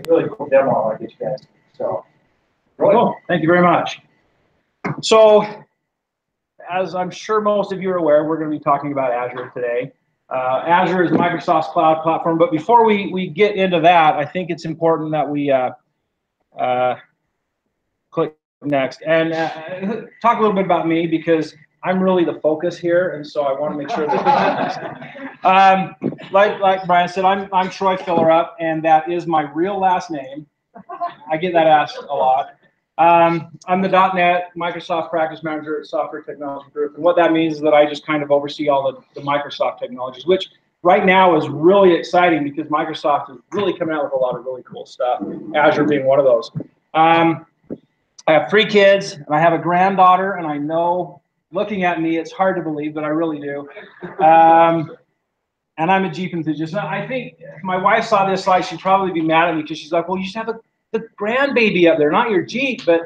really cool demo I want to get you guys. So, really cool. Thank you very much. So, as I'm sure most of you are aware, we're going to be talking about Azure today. Azure is Microsoft's cloud platform, but before we get into that, I think it's important that we click next and talk a little bit about me, because I'm really the focus here, and so I want to make sure that like Brian said, I'm Troy Fillerup, and that is my real last name. I get that asked a lot. I'm the .NET Microsoft Practice Manager at Software Technology Group, and what that means is that I just kind of oversee all the Microsoft technologies, which right now is really exciting because Microsoft is really coming out with a lot of really cool stuff, Azure being one of those. I have 3 kids, and I have a granddaughter, and I know, looking at me, it's hard to believe, but I really do. And I'm a Jeep enthusiast. I think if my wife saw this slide, she'd probably be mad at me, because she's like, well, you should have the grandbaby up there, not your Jeep. But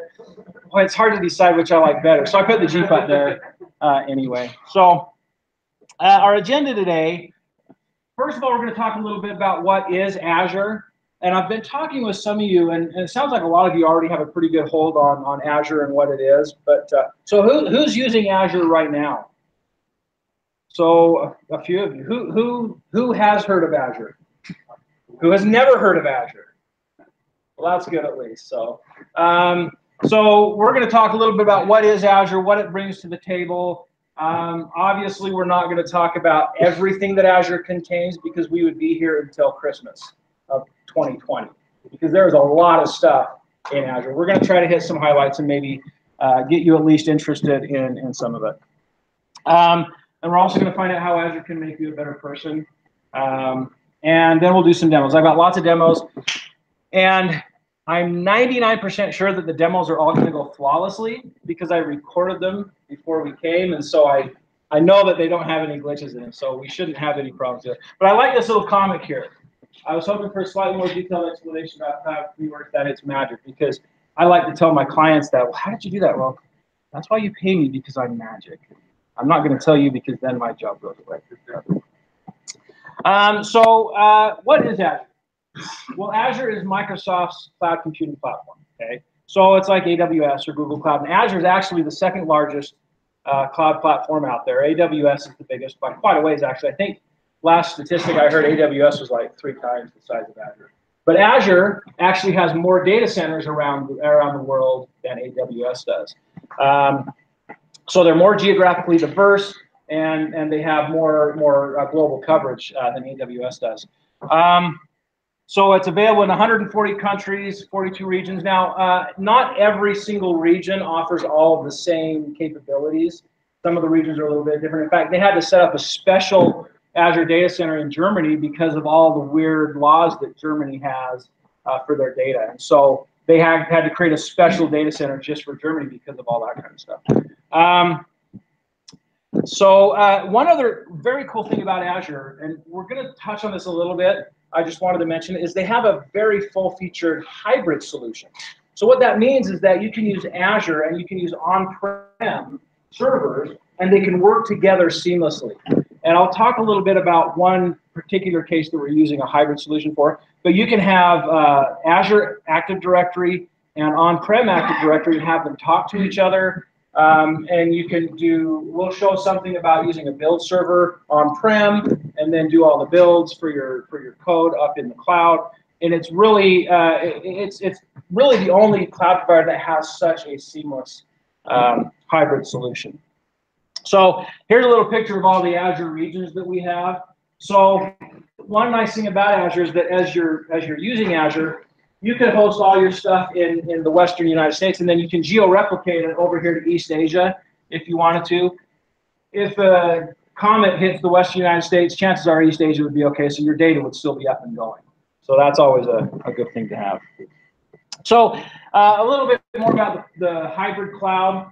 boy, it's hard to decide which I like better. So I put the Jeep up there anyway. So our agenda today, first of all, we're going to talk a little bit about what is Azure. And I've been talking with some of you, and it sounds like a lot of you already have a pretty good hold on Azure and what it is. But so who's using Azure right now? So a few of you. Who has heard of Azure? Who has never heard of Azure? Well, that's good at least. So so we're going to talk a little bit about what is Azure, what it brings to the table. Obviously, we're not going to talk about everything that Azure contains, because we would be here until Christmas of 2020, because there's a lot of stuff in Azure. We're going to try to hit some highlights and maybe get you at least interested in some of it. And we're also going to find out how Azure can make you a better person. And then we'll do some demos. I've got lots of demos, and I'm 99% sure that the demos are all going to go flawlessly, because I recorded them before we came, and so I know that they don't have any glitches in them, so we shouldn't have any problems there. But I like this little comic here. I was hoping for a slightly more detailed explanation about how we work that it's magic, because I like to tell my clients that, well, how did you do that? Well, that's why you pay me, because I'm magic. I'm not going to tell you, because then my job goes away. What is Azure? Well, Azure is Microsoft's cloud computing platform. Okay, so it's like AWS or Google Cloud, and Azure is actually the second largest cloud platform out there. AWS is the biggest by quite a ways, actually. I think last statistic I heard, AWS was like 3 times the size of Azure. But Azure actually has more data centers around the world than AWS does. So they're more geographically diverse, and they have more global coverage than AWS does. So it's available in 140 countries, 42 regions. Now, not every single region offers all of the same capabilities. Some of the regions are a little bit different. In fact, they had to set up a special Azure data center in Germany because of all the weird laws that Germany has for their data. And so they had to create a special data center just for Germany because of all that kind of stuff. One other very cool thing about Azure, and we're going to touch on this a little bit, I just wanted to mention, is they have a very full-featured hybrid solution. So what that means is that you can use Azure and you can use on-prem servers, and they can work together seamlessly. And I'll talk a little bit about one particular case that we're using a hybrid solution for. But you can have Azure Active Directory and on-prem Active Directory and have them talk to each other. And you can we'll show something about using a build server on-prem and then do all the builds for your code up in the cloud. And it's really it's really the only cloud provider that has such a seamless hybrid solution. So here's a little picture of all the Azure regions that we have. So one nice thing about Azure is that as you're using Azure, you can host all your stuff in the Western United States, and then you can geo-replicate it over here to East Asia if you wanted to. If a comet hits the Western United States, chances are East Asia would be okay, so your data would still be up and going. So that's always a good thing to have. So a little bit more about the hybrid cloud.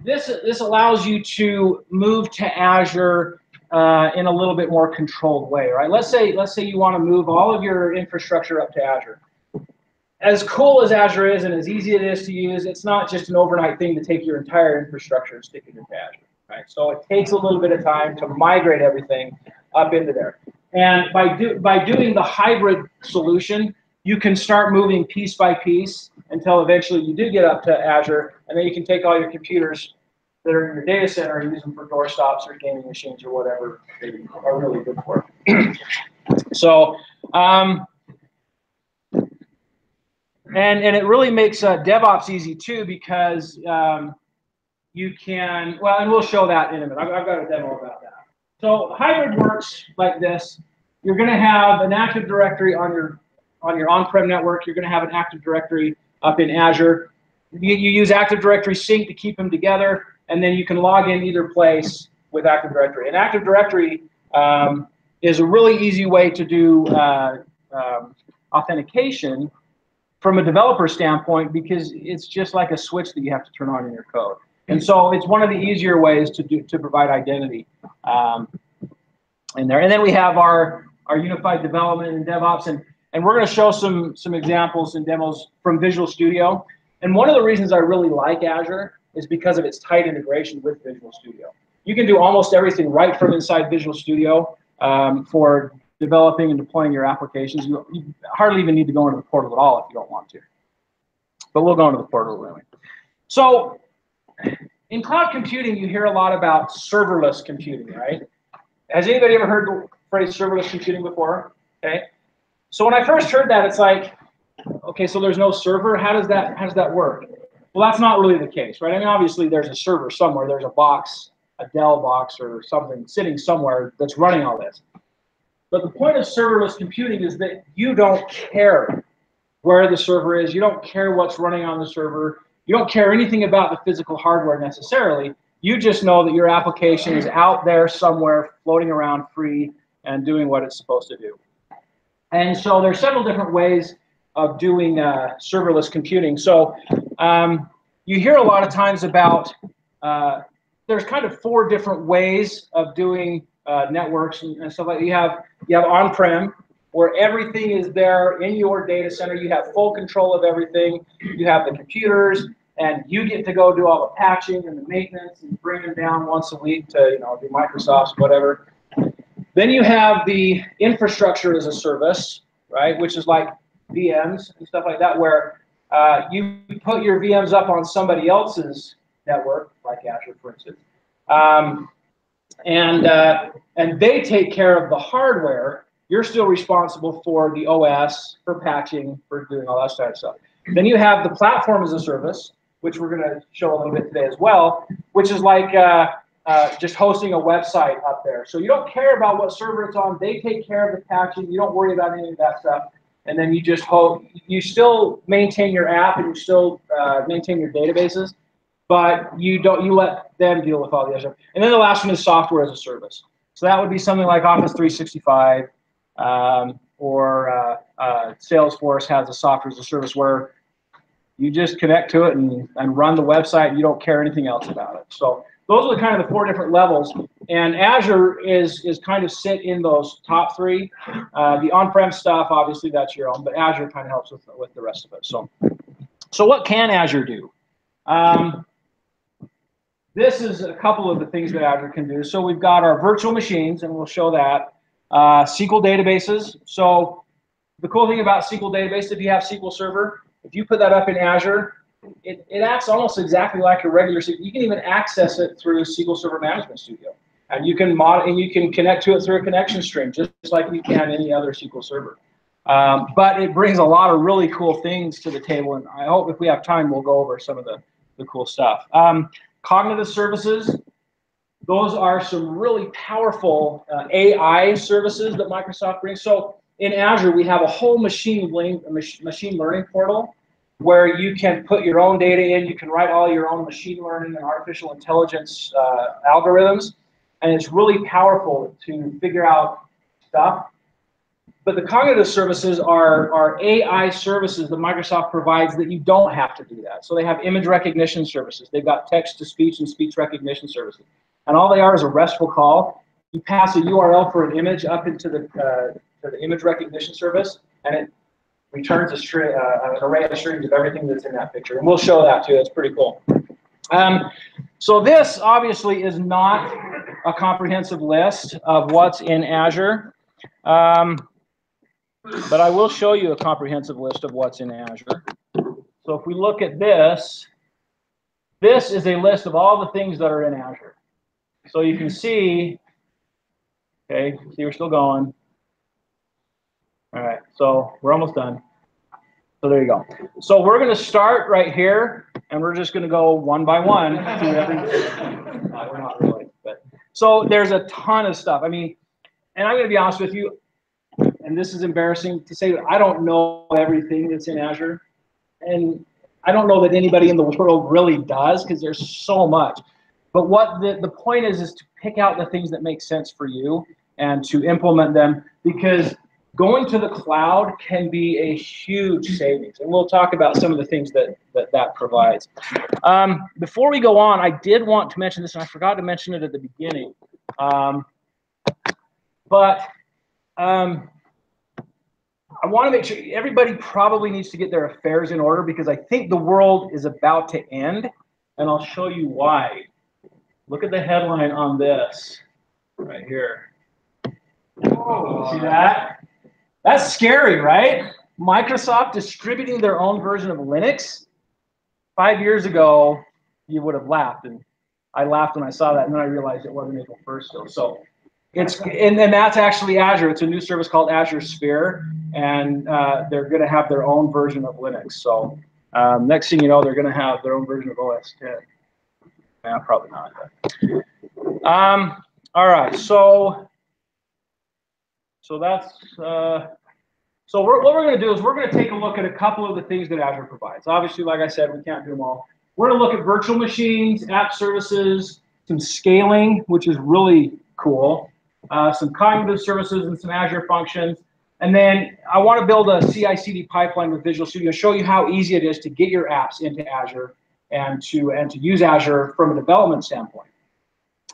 This allows you to move to Azure in a little bit more controlled way, right? Let's say you want to move all of your infrastructure up to Azure. As cool as Azure is and as easy it is to use, it's not just an overnight thing to take your entire infrastructure and stick it into Azure, right? So it takes a little bit of time to migrate everything up into there. And by doing the hybrid solution, you can start moving piece by piece until eventually you do get up to Azure, and then you can take all your computers that are in your data center and use them for doorstops or gaming machines or whatever they are really good for. So, and it really makes DevOps easy too, because you can, well, and we'll show that in a minute. I've got a demo about that. So hybrid works like this. You're going to have an Active Directory on your on-prem network. You're going to have an Active Directory up in Azure. You use Active Directory Sync to keep them together, and then you can log in either place with Active Directory. And Active Directory is a really easy way to do authentication from a developer standpoint, because it's just like a switch that you have to turn on in your code. And so it's one of the easier ways to provide identity in there. And then we have our unified development and DevOps, and we're going to show some examples and demos from Visual Studio. And one of the reasons I really like Azure is because of its tight integration with Visual Studio. You can do almost everything right from inside Visual Studio for developing and deploying your applications. You hardly even need to go into the portal at all if you don't want to. But we'll go into the portal anyway. So in cloud computing, you hear a lot about serverless computing, right? Has anybody ever heard the phrase serverless computing before? Okay. So when I first heard that, it's like, okay, so there's no server. How does that work? Well, that's not really the case, right? I mean, obviously there's a server somewhere. There's a box, a Dell box or something sitting somewhere that's running all this. But the point of serverless computing is that you don't care where the server is. You don't care what's running on the server. You don't care anything about the physical hardware necessarily. You just know that your application is out there somewhere floating around free and doing what it's supposed to do. And so there's several different ways of doing serverless computing. So you hear a lot of times about, there's kind of 4 different ways of doing networks and stuff like that. You have on-prem, where everything is there in your data center. You have full control of everything. You have the computers, and you get to go do all the patching and the maintenance and bring them down once a week to, do Microsoft's, whatever. Then you have the infrastructure as a service, right, which is like VMs and stuff like that, where you put your VMs up on somebody else's network, like Azure, for instance, and they take care of the hardware. You're still responsible for the OS, for patching, for doing all that kind of stuff. Then you have the platform as a service, which we're going to show a little bit today as well, which is like just hosting a website up there. So you don't care about what server it's on. They take care of the patching. You don't worry about any of that stuff. And then you just you still maintain your app, and you still maintain your databases, but you let them deal with all the other. And then the last one is software as a service. So that would be something like Office 365, or Salesforce has a software as a service where you just connect to it and run the website, and you don't care anything else about it. So those are kind of the 4 different levels, and Azure is kind of sit in those top 3. The on-prem stuff, obviously, that's your own, but Azure kind of helps with the rest of it. So what can Azure do? This is a couple of the things that Azure can do. So we've got our virtual machines, and we'll show that. SQL databases. So the cool thing about SQL database, if you have SQL Server, if you put that up in Azure, it acts almost exactly like a regular SQL. You can even access it through SQL Server Management Studio, and you can connect to it through a connection string, just like you can any other SQL Server. But it brings a lot of really cool things to the table, and I hope if we have time, we'll go over some of the cool stuff. Cognitive services. Those are some really powerful AI services that Microsoft brings. So in Azure, we have a whole machine learning portal where you can put your own data in. You can write all your own machine learning and artificial intelligence algorithms, and it's really powerful to figure out stuff. But the cognitive services are AI services that Microsoft provides that you don't have to do that. So they have image recognition services. They've got text-to-speech and speech recognition services. And all they are is a RESTful call. You pass a URL for an image up into the image recognition service, and it returns an array of strings of everything that's in that picture. And we'll show that too. It's pretty cool. So this obviously is not a comprehensive list of what's in Azure. But I will show you a comprehensive list of what's in Azure. So if we look at this, this is a list of all the things that are in Azure. So you can see, okay, see we're still going. All right, so we're almost done. So there you go. So we're going to start right here, and we're just going to go one by one through everything. We're not really, but so there's a ton of stuff. I mean, and I'm going to be honest with you, and this is embarrassing to say, that I don't know everything that's in Azure, and I don't know that anybody in the world really does because there's so much. But what the point is to pick out the things that make sense for you and to implement them, because going to the cloud can be a huge savings. And we'll talk about some of the things that provides. Before we go on, I did want to mention this, and I forgot to mention it at the beginning. I want to make sure everybody probably needs to get their affairs in order, because I think the world is about to end, and I'll show you why. Look at the headline on this right here. Oh, see that? That's scary, right? Microsoft distributing their own version of Linux. 5 years ago, you would have laughed, and I laughed when I saw that, and then I realized it wasn't April 1st still. So it's and that's actually Azure. It's a new service called Azure Sphere, and they're going to have their own version of Linux. So next thing you know, they're going to have their own version of OS 10. Yeah, probably not. But. All right, so that's so what we're going to do is we're going to take a look at a couple of the things that Azure provides. Obviously, like I said, we can't do them all. We're going to look at virtual machines, app services, some scaling, which is really cool, some cognitive services and some Azure functions. And then I want to build a CI/CD pipeline with Visual Studio, show you how easy it is to get your apps into Azure and to use Azure from a development standpoint.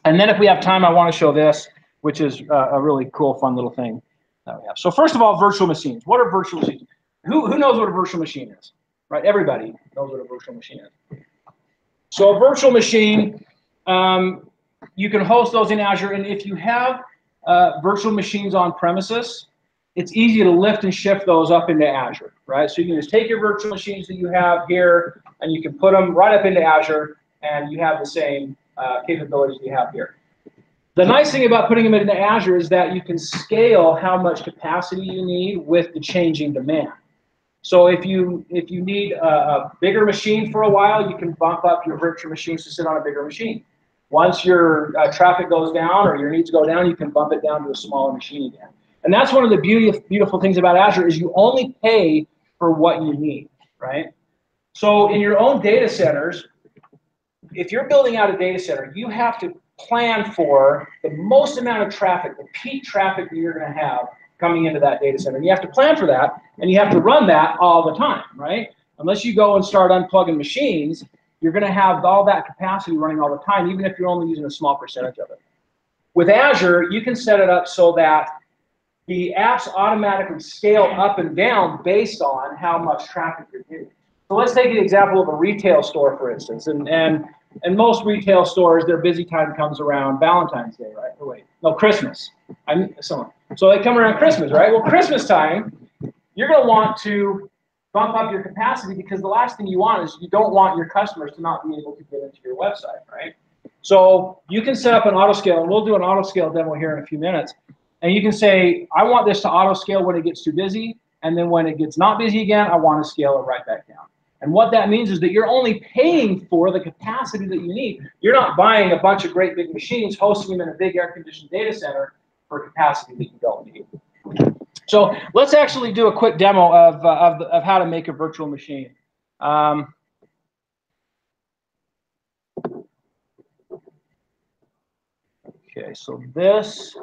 And then if we have time, I want to show this, which is a really cool, fun little thing that we have. So first of all, virtual machines. What are virtual machines? Who knows what a virtual machine is? Right? Everybody knows what a virtual machine is. So a virtual machine, you can host those in Azure. And if you have virtual machines on premises, it's easy to lift and shift those up into Azure, right? So you can just take your virtual machines that you have here, and you can put them right up into Azure, and you have the same capabilities you have here. The nice thing about putting them into Azure is that you can scale how much capacity you need with the changing demand. So if you need a bigger machine for a while, you can bump up your virtual machines to sit on a bigger machine. Once your traffic goes down or your needs go down, you can bump it down to a smaller machine again. And that's one of the beautiful things about Azure is you only pay for what you need, right? So in your own data centers, if you're building out a data center, you have to plan for the most amount of traffic, the peak traffic that you're going to have coming into that data center. And you have to plan for that, and you have to run that all the time, right? Unless you go and start unplugging machines, you're going to have all that capacity running all the time, even if you're only using a small percentage of it. With Azure, you can set it up so that the apps automatically scale up and down based on how much traffic you're getting. So let's take the example of a retail store, for instance. And most retail stores, their busy time comes around Valentine's Day, right? Oh, wait, no, Christmas. So they come around Christmas, right? Well, Christmas time, you're going to want to bump up your capacity, because the last thing you want is you don't want your customers to not be able to get into your website, right? So you can set up an auto scale, and we'll do an auto scale demo here in a few minutes. And you can say, I want this to auto scale when it gets too busy, and then when it gets not busy again, I want to scale it right back down. And what that means is that you're only paying for the capacity that you need. You're not buying a bunch of great big machines, hosting them in a big air-conditioned data center for capacity that you don't need. So let's actually do a quick demo of how to make a virtual machine. Okay, so this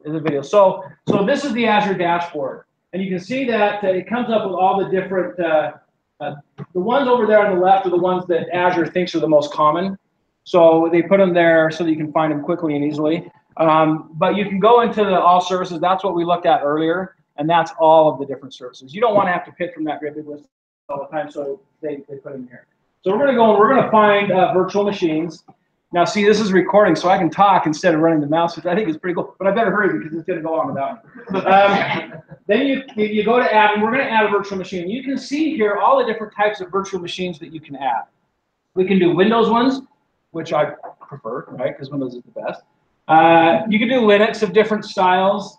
is a video. So this is the Azure dashboard. And you can see that it comes up with all the different, the ones over there on the left are the ones that Azure thinks are the most common. So they put them there so that you can find them quickly and easily. But you can go into the all services. That's what we looked at earlier. And that's all of the different services. You don't want to have to pick from that great big list all the time. So they put them here. So we're going to go and we're going to find virtual machines. Now, see, this is recording, so I can talk instead of running the mouse, which I think is pretty cool. But I better hurry because it's going to go on without me. Then you go to add, and we're going to add a virtual machine. You can see here all the different types of virtual machines that you can add. We can do Windows ones, which I prefer, right, because Windows is the best. You can do Linux of different styles.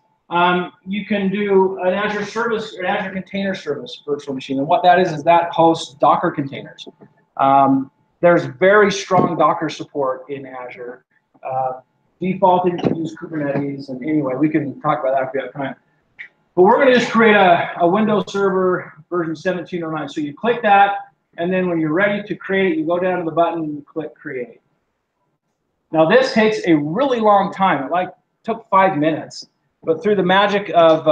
You can do an Azure service, or Azure Container Service virtual machine. And what that is that hosts Docker containers. There's very strong Docker support in Azure. Defaulted, you can use Kubernetes. And anyway, we can talk about that if we have time. But we're going to just create a Windows Server version 1709. So you click that, and then when you're ready to create it, you go down to the button and you click Create. Now this takes a really long time. It took 5 minutes. But through the magic of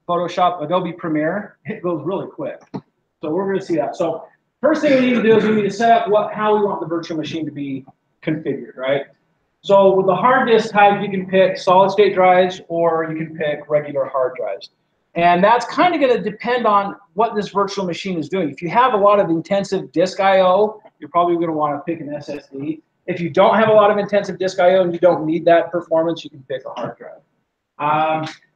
Photoshop, Adobe Premiere, it goes really quick. So we're going to see that. So first thing we need to do is we need to set up how we want the virtual machine to be configured, right? So with the hard disk type, you can pick solid state drives or you can pick regular hard drives. And that's kind of going to depend on what this virtual machine is doing. If you have a lot of intensive disk I/O, you're probably going to want to pick an SSD. If you don't have a lot of intensive disk I/O and you don't need that performance, you can pick a hard drive.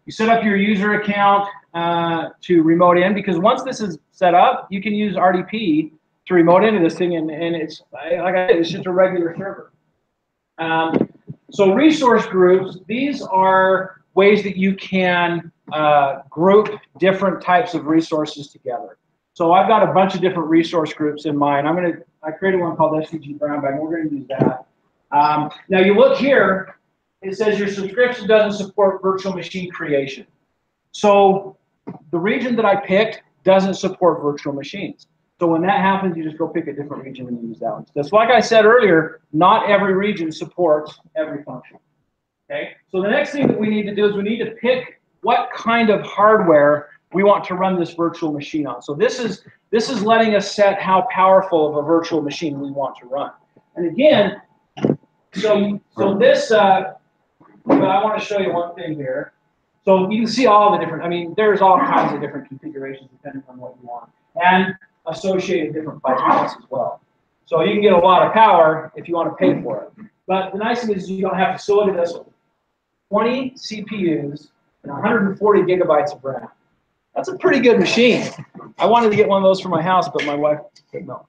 You set up your user account to remote in, because once this is set up, you can use RDP to remote into this thing, and it's like I said, it's just a regular server. So resource groups, these are ways that you can group different types of resources together. So I've got a bunch of different resource groups in mind. I created one called SVG Brown Bag, and we're going to use that. Now you look here. It says your subscription doesn't support virtual machine creation. So the region that I picked doesn't support virtual machines. So when that happens, you just go pick a different region and use that one. Just like I said earlier, not every region supports every function. Okay. So the next thing that we need to do is we need to pick what kind of hardware we want to run this virtual machine on. So this is letting us set how powerful of a virtual machine we want to run. And again, so this. But I want to show you one thing here. So you can see all the different, I mean, there's all kinds of different configurations depending on what you want, and associated different price points as well. So you can get a lot of power if you want to pay for it. But the nice thing is you don't have to. So look at this one. 20 CPUs and 140 gigabytes of RAM. That's a pretty good machine. I wanted to get one of those for my house, but my wife said no.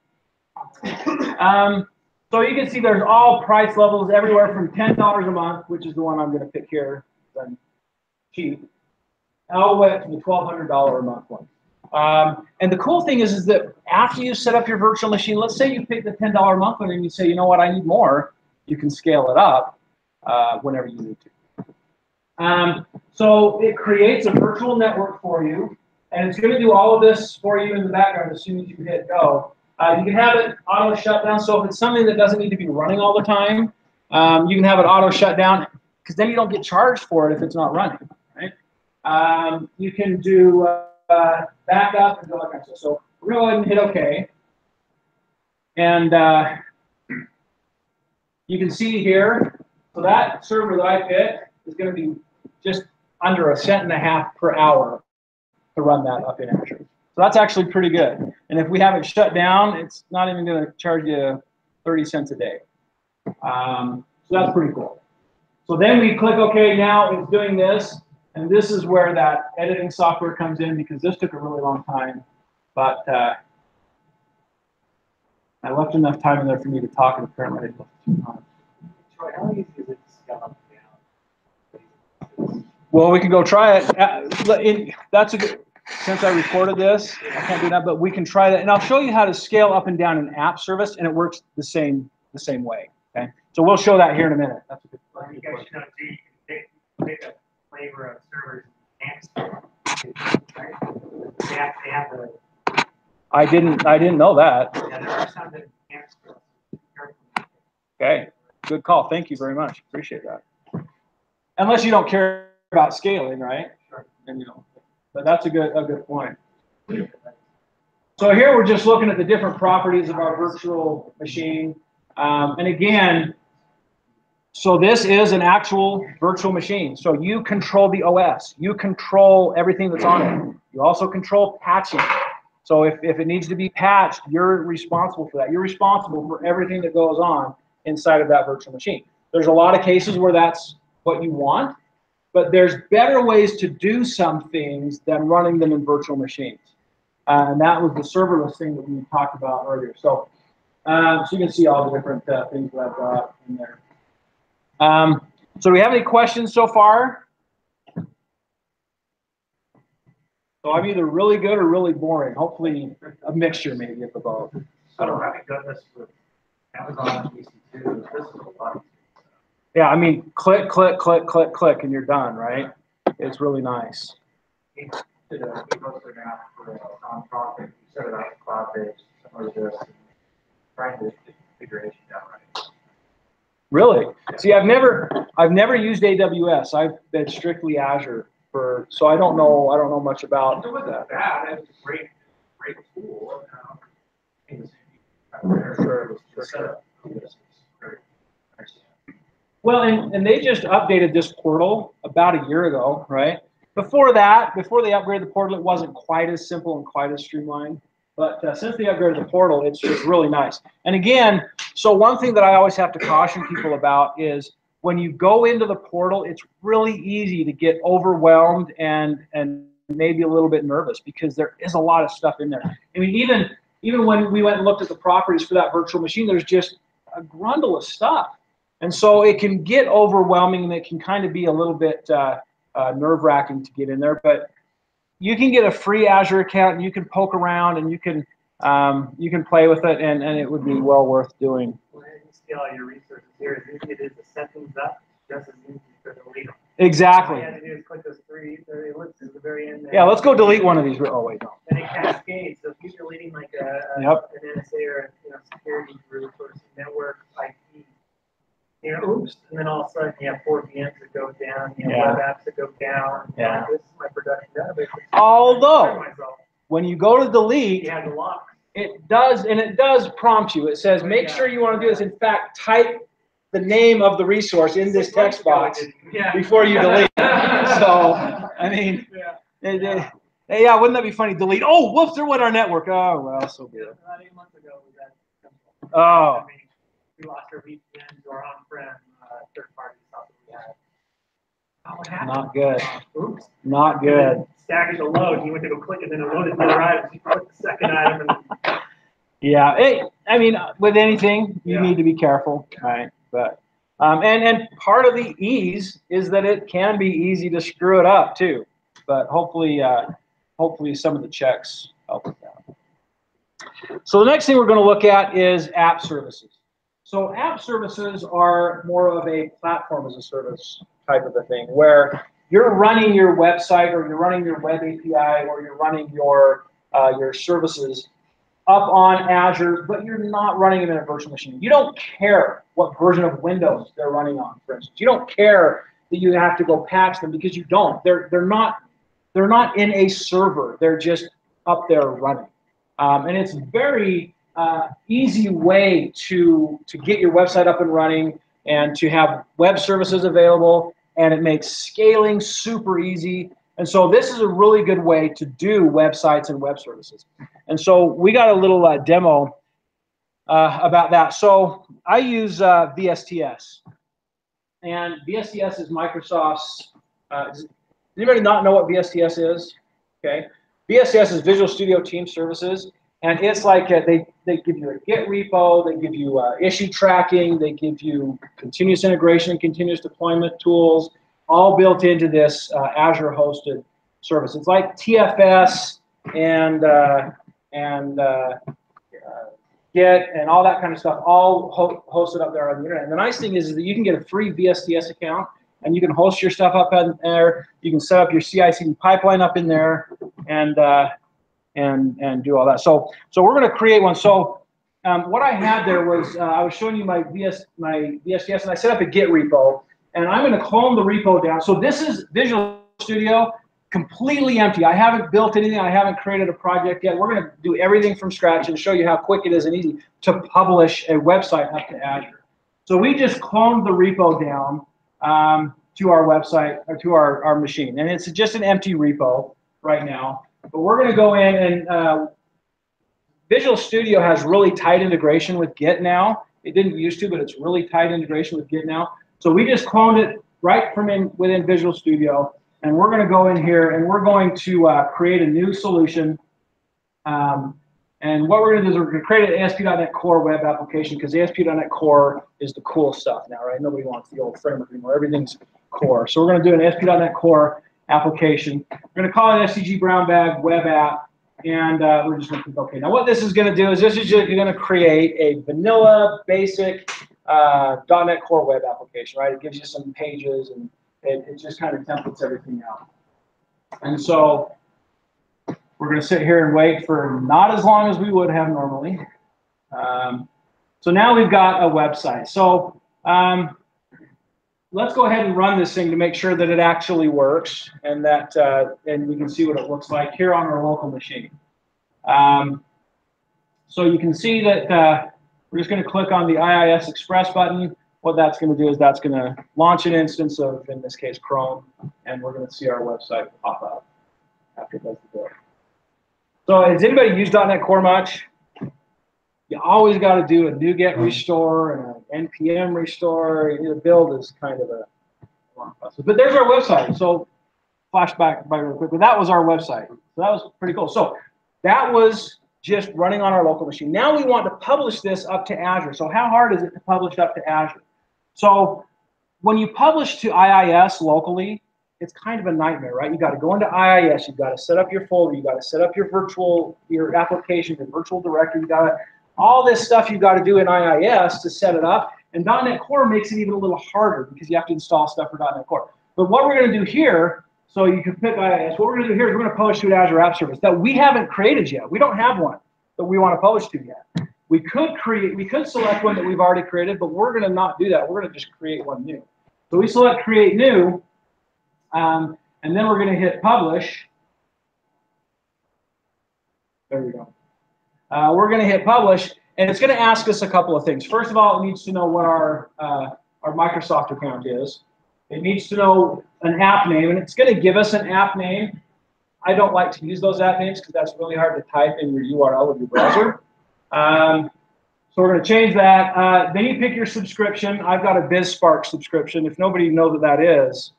So you can see there's all price levels everywhere from $10 a month, which is the one I'm going to pick here, then cheap, all the way up to the $1,200 a month one. And the cool thing is that after you set up your virtual machine, let's say you pick the $10 a month one and you say, you know what, I need more, you can scale it up whenever you need to. So it creates a virtual network for you, and it's going to do all of this for you in the background as soon as you hit go. You can have it auto shut down. So if it's something that doesn't need to be running all the time, you can have it auto shut down, because then you don't get charged for it if it's not running, right? You can do backup and all that kind of stuff. So we're going to go ahead and hit OK. And you can see here, so that server that I picked is going to be just under $1.50 per hour to run that up in Azure. So that's actually pretty good. And if we have it shut down, it's not even going to charge you 30 cents a day. So that's pretty cool. So then we click OK. Now it's doing this. And this is where that editing software comes in, because this took a really long time. But I left enough time in there for me to talk, and apparently I left too much. Troy, how easy is it to scale up and down? Well, we can go try it. That's a good. Since I recorded this, I can't do that, but we can try that, and I'll show you how to scale up and down an app service, and it works the same way. Okay, so we'll show that here in a minute. That's a good. Well, you guys should know too. You can pick a flavor of servers and scale, right? They have the. I didn't know that. Yeah, there are some that can't scale. Okay, good call. Thank you very much. Appreciate that. Unless you don't care about scaling, right? Sure. And you know. But that's a good point. So here we're just looking at the different properties of our virtual machine. And again, so this is an actual virtual machine. So you control the OS. You control everything that's on it. You also control patching. So if it needs to be patched, you're responsible for that. You're responsible for everything that goes on inside of that virtual machine. There's a lot of cases where that's what you want, but there's better ways to do some things than running them in virtual machines. And that was the serverless thing that we talked about earlier. So, so you can see all the different things that I've got in there. So do we have any questions so far? So I'm either really good or really boring. Hopefully a mixture maybe of the both. So having done this with Amazon EC2, this is a lot. Yeah, I mean, click, click, click, click, click, and you're done, right? It's really nice. We posted an app for a nonprofit. We set it up cloud-based, similar to this, and trying to get the configuration down right. Really? See, I've never used AWS. I've been strictly Azure so I don't know much about it wasn't that. bad. It was a great tool. Sure. Well, and they just updated this portal about a year ago, right? Before that, before they upgraded the portal, it wasn't quite as simple and quite as streamlined. But since they upgraded the portal, it's just really nice. And again, so one thing that I always have to caution people about is when you go into the portal, it's really easy to get overwhelmed and maybe a little bit nervous because there is a lot of stuff in there. I mean, even when we went and looked at the properties for that virtual machine, there's just a grundle of stuff. And so it can get overwhelming and it can kind of be a little bit nerve-wracking to get in there. But you can get a free Azure account and you can poke around and you can play with it and it would be well worth doing. Well, you see all your resources here. As easy it is to set things up, just as easy to delete them. Exactly. All you have to do is click those three ellipses at the very end. Yeah, let's go delete one of these. Oh, wait, no. And it cascades. So if you're deleting like an NSA or security group or some network IP, oops, and then all of a sudden you have 4 VMs that go down, you have web apps that go down. Yeah. This is my production database. Although, when you go to delete, you have the lock. it does prompt you. It says, make sure you want to do this. In fact, type the name of the resource in this text box before you delete it. So, I mean, yeah, wouldn't that be funny? Delete. Oh, whoops, there went our network. Oh, well, so be it. About 8 months ago, was that? Oh. I mean, we lost our VPN to our on-prem third-party stuff that we had. Not good. Oops. Not good. Staggered the load. You went to go click it, then it loaded the other items. You click the second item. And yeah. I mean, with anything, you need to be careful, right? But and part of the ease is that it can be easy to screw it up too. But hopefully some of the checks help with that. So the next thing we're going to look at is app services. So app services are more of a platform as a service type of a thing where you're running your website or you're running your web API or you're running your services up on Azure, but you're not running them in a virtual machine. You don't care what version of Windows they're running on, for instance. You don't care that you have to go patch them because you don't. They're not in a server. They're just up there running. And it's very easy way to get your website up and running and to have web services available, and it makes scaling super easy. And so this is a really good way to do websites and web services. And so we got a little demo about that. So I use VSTS, and VSTS is Microsoft's. Does anybody not know what VSTS is? Okay, VSTS is Visual Studio Team Services. And it's like they give you a Git repo, they give you issue tracking, they give you continuous integration and continuous deployment tools, all built into this Azure hosted service. It's like TFS and Git and all that kind of stuff, all hosted up there on the internet. And the nice thing is that you can get a free VSTS account and you can host your stuff up in there. You can set up your CI/CD pipeline up in there and do all that. So we're going to create one. So what I had there was I was showing you my VSTS, and I set up a Git repo, and I'm going to clone the repo down. So this is Visual Studio, completely empty. I haven't built anything. I haven't created a project yet. We're going to do everything from scratch and show you how quick it is and easy to publish a website up to Azure. So we just cloned the repo down to our website or to our machine, and it's just an empty repo right now. But we're going to go in and Visual Studio has really tight integration with Git now. It didn't used to, but it's really tight integration with Git now. So we just cloned it right from within Visual Studio, and we're going to go in here and we're going to create a new solution. And what we're going to do is we're going to create an ASP.NET Core web application, because ASP.NET Core is the cool stuff now, right? Nobody wants the old framework anymore. Everything's core. So we're going to do an ASP.NET Core application. We're going to call it STG Brown Bag Web App, and we're just going to click OK. Now what this is going to do is this is just going to create a vanilla, basic .NET Core web application, right? It gives you some pages, and it just kind of templates everything out. And so we're going to sit here and wait for not as long as we would have normally. So now we've got a website. So let's go ahead and run this thing to make sure that it actually works, and that and we can see what it looks like here on our local machine. So you can see that we're just going to click on the IIS Express button. What that's going to do is that's going to launch an instance of, in this case, Chrome, and we're going to see our website pop up after it does the build. So has anybody used .NET Core much? You always got to do a NuGet restore and an NPM restore. The build is kind of a long process. But there's our website. So flashback by real quick. But that was our website. So that was pretty cool. So that was just running on our local machine. Now we want to publish this up to Azure. So how hard is it to publish up to Azure? So when you publish to IIS locally, it's kind of a nightmare, right? You got to go into IIS, you've got to set up your folder, you got to set up your application, your virtual directory, you got to, all this stuff you've got to do in IIS to set it up. And .NET Core makes it even a little harder because you have to install stuff for .NET Core. But what we're going to do here, so you can pick IIS, what we're going to do here is we're going to publish to an Azure App Service that we haven't created yet. We don't have one that we want to publish to yet. We could select one that we've already created, but we're going to not do that. We're going to just create one new. So we select Create New. And then we're going to hit publish. There we go. We're going to hit publish, and it's going to ask us a couple of things. First of all, it needs to know what our Microsoft account is. It needs to know an app name, and it's going to give us an app name. I don't like to use those app names because that's really hard to type in your URL of your browser. So we're going to change that. Then you pick your subscription. I've got a BizSpark subscription. If nobody knows what that is,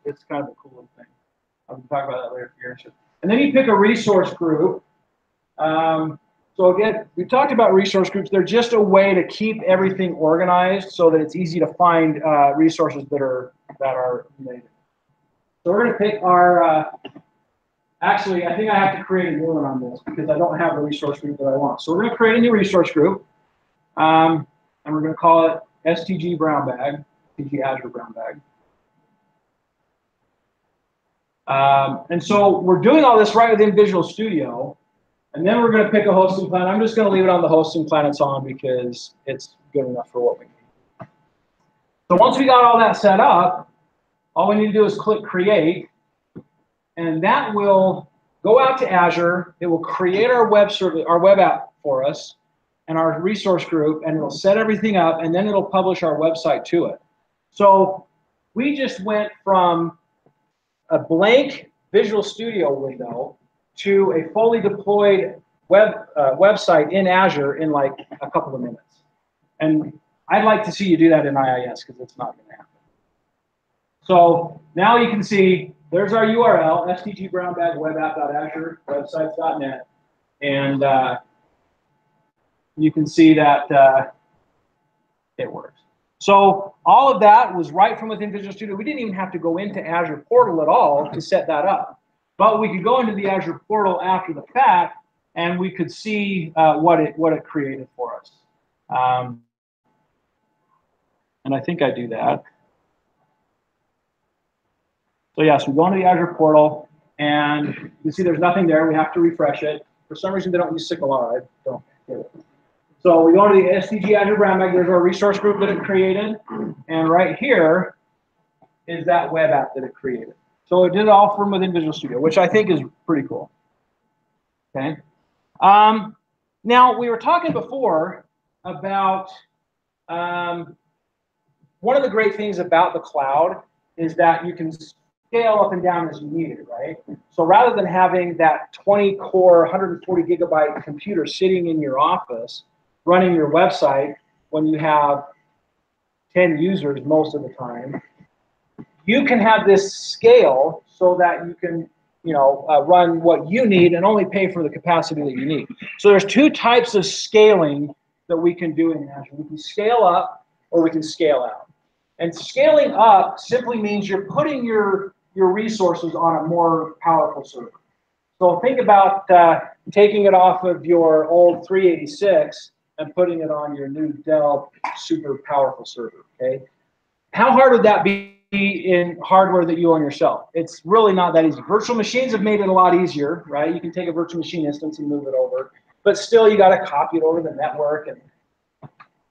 it's kind of a cool little thing. I'll talk about that later if you're interested. And then you pick a resource group. So again, we talked about resource groups. They're just a way to keep everything organized so that it's easy to find resources that are related. So we're going to pick our. Actually, I think I have to create a new one on this because I don't have the resource group that I want. So we're going to create a new resource group, and we're going to call it STG Brown Bag, STG Azure Brown Bag. And so we're doing all this right within Visual Studio, and then we're going to pick a hosting plan. I'm just going to leave it on the hosting plan it's on because it's good enough for what we need. So once we got all that set up, all we need to do is click Create, and that will go out to Azure. It will create our web service, our web app for us, and our resource group, and it'll set everything up, and then it'll publish our website to it. So we just went from a blank Visual Studio window to a fully deployed website in Azure in like a couple of minutes. And I'd like to see you do that in IIS because it's not going to happen. So now you can see there's our URL, stgbrownbagwebapp.azure websites.net, and you can see that it works. So all of that was right from within Visual Studio. We didn't even have to go into Azure Portal at all to set that up. But we could go into the Azure Portal after the fact, and we could see what it created for us. And I think I do that. So yes, we go into the Azure Portal, and you see there's nothing there. We have to refresh it. For some reason, they don't use SQL. I don't get it. So we go to the STG Azure Brown Bag. There's our resource group that it created. And right here is that web app that it created. So it did it all from within Visual Studio, which I think is pretty cool. Okay. Now, we were talking before about one of the great things about the cloud is that you can scale up and down as you need it, right? So rather than having that 20-core, 140 gigabyte computer sitting in your office, running your website, when you have 10 users most of the time, you can have this scale so that you can, run what you need and only pay for the capacity that you need. So there's two types of scaling that we can do in Azure. We can scale up or we can scale out. And scaling up simply means you're putting your resources on a more powerful server. So think about taking it off of your old 386 and putting it on your new Dell super powerful server, okay? How hard would that be in hardware that you own yourself? It's really not that easy. Virtual machines have made it a lot easier, right? You can take a virtual machine instance and move it over, but still you got to copy it over the network, and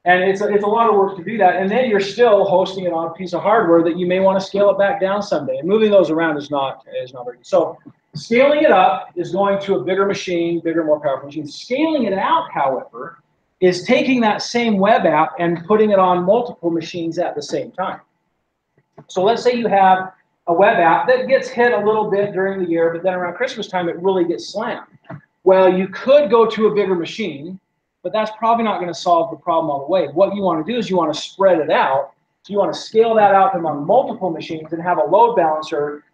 it's a lot of work to do that. And then you're still hosting it on a piece of hardware that you may want to scale it back down someday. And moving those around is not very good. So scaling it up is going to a bigger machine, bigger, more powerful machine. Scaling it out, however, is taking that same web app and putting it on multiple machines at the same time. So let's say you have a web app that gets hit a little bit during the year, but then around Christmas time, it really gets slammed. Well, you could go to a bigger machine, but that's probably not going to solve the problem all the way. What you want to do is you want to spread it out. So you want to scale that out among multiple machines and have a load balancer,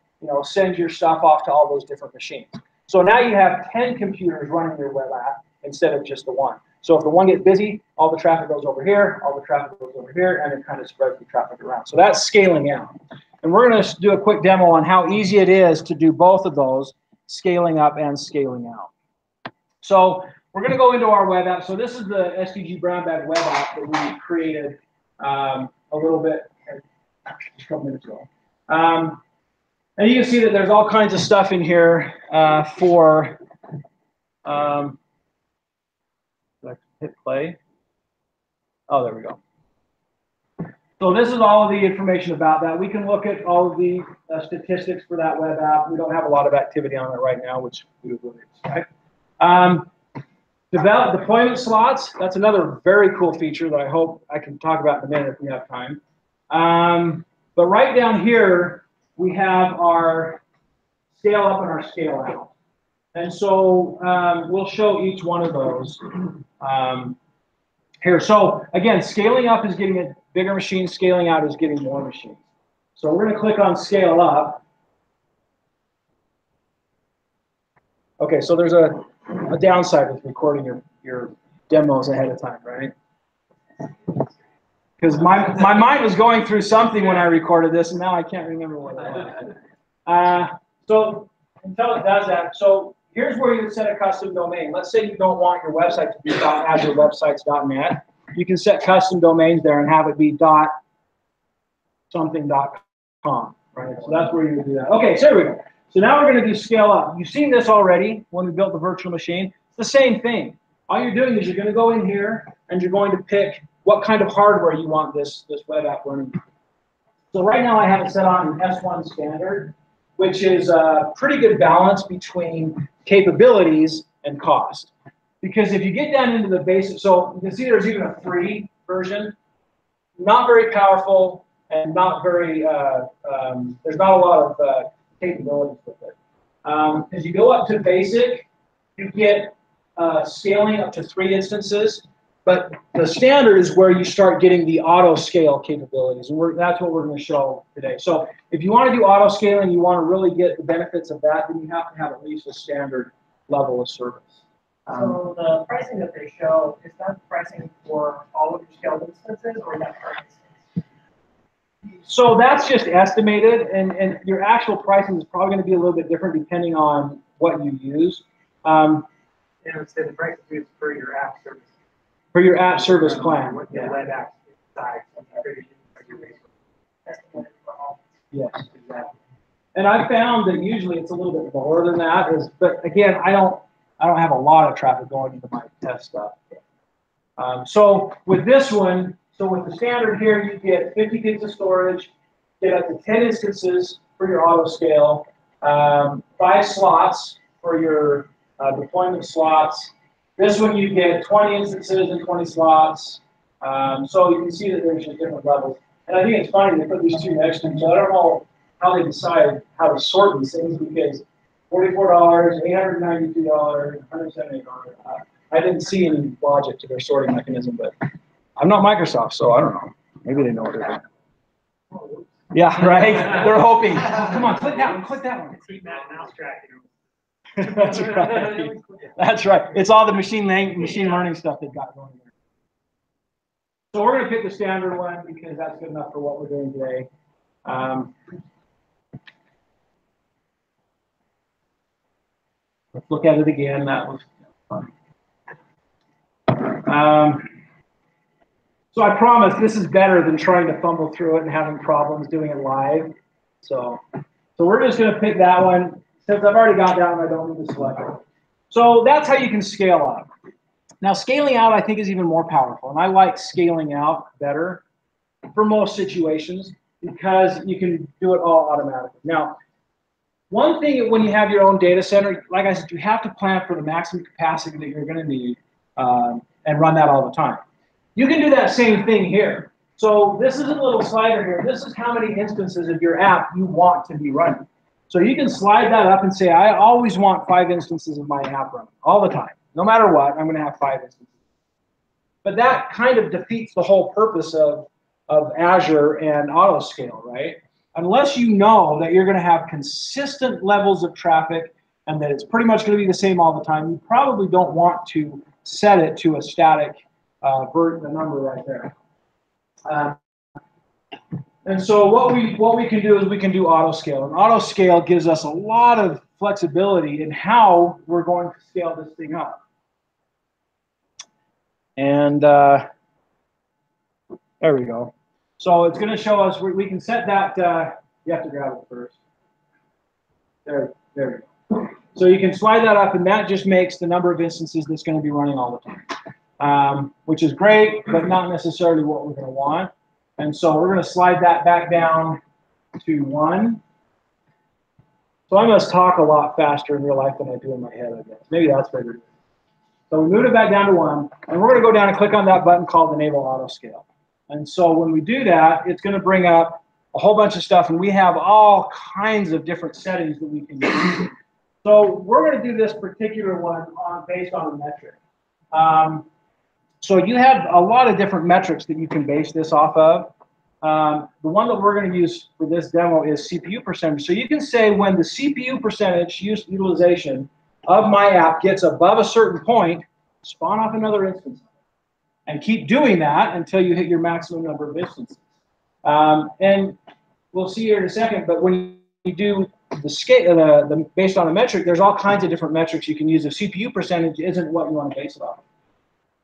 send your stuff off to all those different machines. So now you have 10 computers running your web app instead of just the one. So if the one gets busy, all the traffic goes over here, all the traffic goes over here, and it kind of spreads the traffic around. So that's scaling out. And we're going to do a quick demo on how easy it is to do both of those, scaling up and scaling out. So we're going to go into our web app. So this is the SDG Brown Bag web app that we created a little bit, a couple minutes ago. And you can see that there's all kinds of stuff in here for hit play. Oh, there we go. So this is all of the information about that. We can look at all of the statistics for that web app. We don't have a lot of activity on it right now, which we would really expect. Deployment slots, that's another very cool feature that I hope I can talk about in a minute if we have time. But right down here, we have our scale up and our scale out. And so we'll show each one of those here. So again, scaling up is getting a bigger machine, scaling out is getting more machines. So we're going to click on scale up. Okay, so there's a downside with recording your demos ahead of time, right? Because my mind was going through something when I recorded this, and now I can't remember what it was. So until it does that, so here's where you would set a custom domain. Let's say you don't want your website to be .azurewebsites.net. You can set custom domains there and have it be .something.com, right? So that's where you would do that. Okay, so here we go. So now we're going to do scale up. You've seen this already when we built the virtual machine. It's the same thing. All you're doing is you're going to go in here and you're going to pick what kind of hardware you want this web app running. So right now I have it set on S1 standard, which is a pretty good balance between capabilities and cost. Because if you get down into the basic, so you can see there's even a free version, not very powerful and not very, there's not a lot of capabilities with it. As you go up to basic, you get scaling up to 3 instances, but the standard is where you start getting the auto scale capabilities, and that's what we're going to show today. So if you want to do auto scaling, you want to really get the benefits of that, then you have to have at least a standard level of service. So the pricing that they show, is that pricing for all of your scaled instances, or that per instance? So that's just estimated, and your actual pricing is probably going to be a little bit different depending on what you use. And so the price is for your app service. For your app service plan. What the web app size and estimated for all. Yes, exactly. And I found that usually it's a little bit lower than that. But again, I don't have a lot of traffic going into my test stuff. So with this one, so with the standard here, you get 50 gigs of storage, get up to 10 instances for your auto scale, 5 slots for your deployment slots. This one you get 20 instances and 20 slots. So you can see that there's just different levels. And I think it's funny they put these two next to each other. I don't know how they decide how to sort these things, because $44, $892, $178. I didn't see any logic to their sorting mechanism, but I'm not Microsoft, so I don't know. Maybe they know what they're doing. Yeah, right? They're hoping. Come on, click that one, click that one. Keep that mouse tracking. That's right. That's right. It's all the machine learning stuff they've got going there. So we're going to pick the standard one because that's good enough for what we're doing today. Let's look at it again. That was fun. So I promise this is better than trying to fumble through it and having problems doing it live. So we're just going to pick that one. Since I've already got that one, I don't need to select it. So that's how you can scale up. Now, scaling out, I think, is even more powerful. And I like scaling out better for most situations because you can do it all automatically. Now, one thing when you have your own data center, like I said, you have to plan for the maximum capacity that you're going to need and run that all the time. You can do that same thing here. So this is a little slider here. This is how many instances of your app you want to be running. So you can slide that up and say, I always want 5 instances of my app running all the time. No matter what, I'm going to have 5 instances. But that kind of defeats the whole purpose of Azure and autoscale, right? Unless you know that you're going to have consistent levels of traffic and that it's pretty much going to be the same all the time, you probably don't want to set it to a static the number right there. And so what we can do is we can do autoscale. And autoscale gives us a lot of flexibility in how we're going to scale this thing up. And there we go. So it's going to show us, we can set that, you have to grab it first. There we go. So you can slide that up, and that just makes the number of instances that's going to be running all the time, which is great, but not necessarily what we're going to want. And so we're going to slide that back down to 1. So I must talk a lot faster in real life than I do in my head, I guess. Maybe that's better. So we moved it back down to 1, and we're going to go down and click on that button called Enable Autoscale. And so when we do that, it's going to bring up a whole bunch of stuff, and we have all kinds of different settings that we can use. So we're going to do this particular one based on a metric. So you have a lot of different metrics that you can base this off of. The one that we're going to use for this demo is CPU percentage. So you can say when the CPU percentage utilization of my app gets above a certain point, spawn off another instance. And keep doing that until you hit your maximum number of instances. And we'll see here in a second, but when you do the scale, based on a metric, there's all kinds of different metrics you can use if CPU percentage isn't what you want to base it off.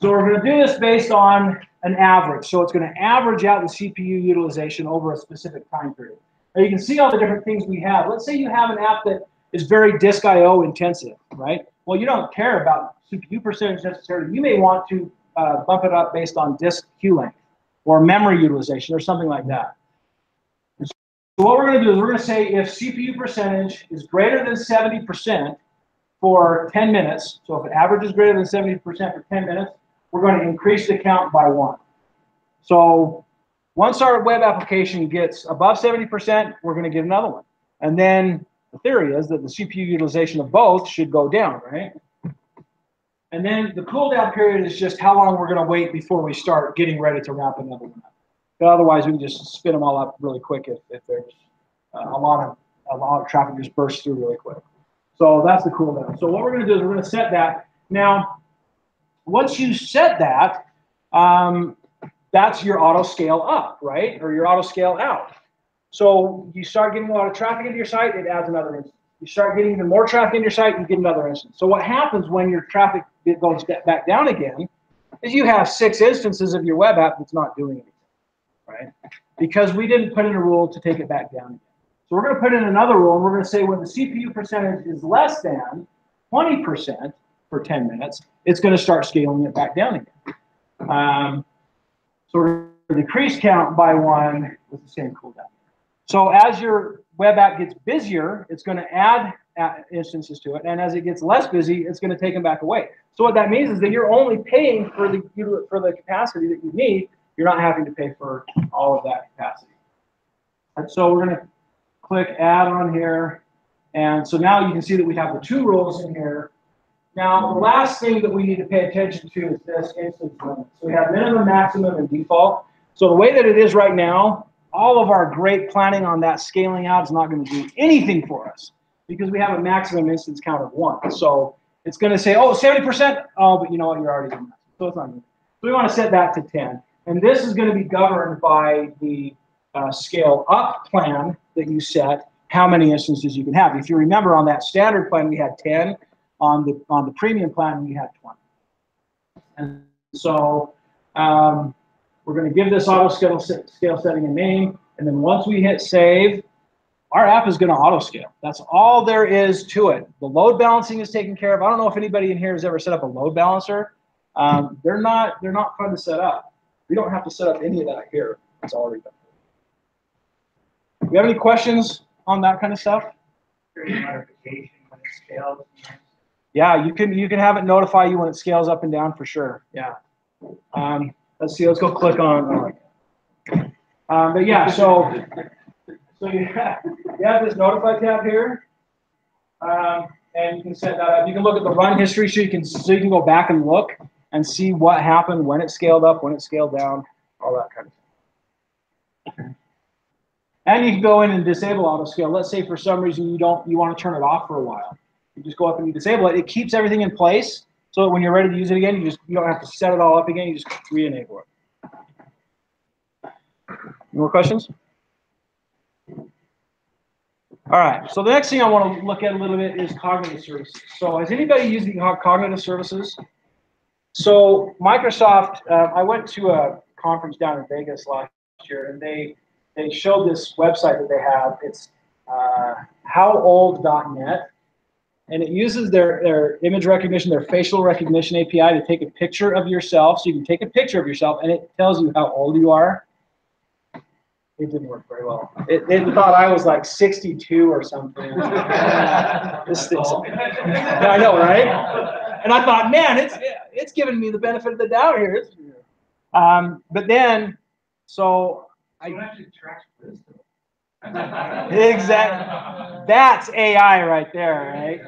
So we're going to do this based on an average. So it's going to average out the CPU utilization over a specific time period. Now you can see all the different things we have. Let's say you have an app that is very disk I/O intensive, right? Well, you don't care about CPU percentage necessarily. You may want to bump it up based on disk queue length or memory utilization or something like that. So what we're going to do is we're going to say if CPU percentage is greater than 70% for 10 minutes, so if an average is greater than 70% for 10 minutes, we're going to increase the count by 1. So once our web application gets above 70%, we're going to get another one. And then the theory is that the CPU utilization of both should go down, right? And then the cooldown period is just how long we're going to wait before we start getting ready to wrap another one up. But otherwise, we can just spin them all up really quick if there's a lot of traffic just bursts through really quick. So that's the cooldown. So what we're going to do is we're going to set that. Now, once you set that, that's your auto scale up, right? Or your auto scale out. So you start getting a lot of traffic into your site, it adds another instance. You start getting even more traffic in your site, you get another instance. So what happens when your traffic goes back down again is you have 6 instances of your web app that's not doing anything, right? Because we didn't put in a rule to take it back down again. So we're going to put in another rule, and we're going to say when the CPU percentage is less than 20% for 10 minutes, it's going to start scaling it back down again. So we're going to decrease count by 1 with the same cooldown. So as your web app gets busier, it's going to add instances to it, and as it gets less busy, it's going to take them back away. So what that means is that you're only paying for the capacity that you need. You're not having to pay for all of that capacity. And so we're going to click Add on here, and so now you can see that we have the 2 rules in here. Now, the last thing that we need to pay attention to is this instance limit. So we have minimum, maximum, and default. So the way that it is right now, all of our great planning on that scaling out is not going to do anything for us because we have a maximum instance count of 1. So it's going to say, oh, 70%. Oh, but you know what? You're already doing that. So it's not good. So we want to set that to 10. And this is going to be governed by the scale up plan that you set, how many instances you can have. If you remember on that standard plan, we had 10. On the premium plan, we had 20. And so we're going to give this auto scale setting a name. And then once we hit save, our app is going to auto scale. That's all there is to it. The load balancing is taken care of. I don't know if anybody in here has ever set up a load balancer. They're not fun to set up. We don't have to set up any of that here. It's already done. Do you have any questions on that kind of stuff? Notification when it scales. Yeah, you can have it notify you when it scales up and down for sure. Yeah. Let's see. Let's go click on. But yeah, so you have this notify tab here, and you can set that up. You can look at the run history, so you can go back and look and see what happened when it scaled up, when it scaled down, all that kind of stuff. And you can go in and disable auto scale. Let's say for some reason you want to turn it off for a while. You just go up and you disable it. It keeps everything in place so that when you're ready to use it again, you don't have to set it all up again. You just re-enable it. Any more questions? All right. So the next thing I want to look at a little bit is cognitive services. So is anybody using cognitive services? So Microsoft, I went to a conference down in Vegas last year, and they showed this website that they have. It's howold.net. And it uses their image recognition, their facial recognition API to take a picture of yourself. So you can take a picture of yourself, and it tells you how old you are. It didn't work very well. It thought I was like 62 or something. I know, right? And I thought, man, it's giving me the benefit of the doubt here. But then, so I actually tracked this. Exactly. That's AI right there,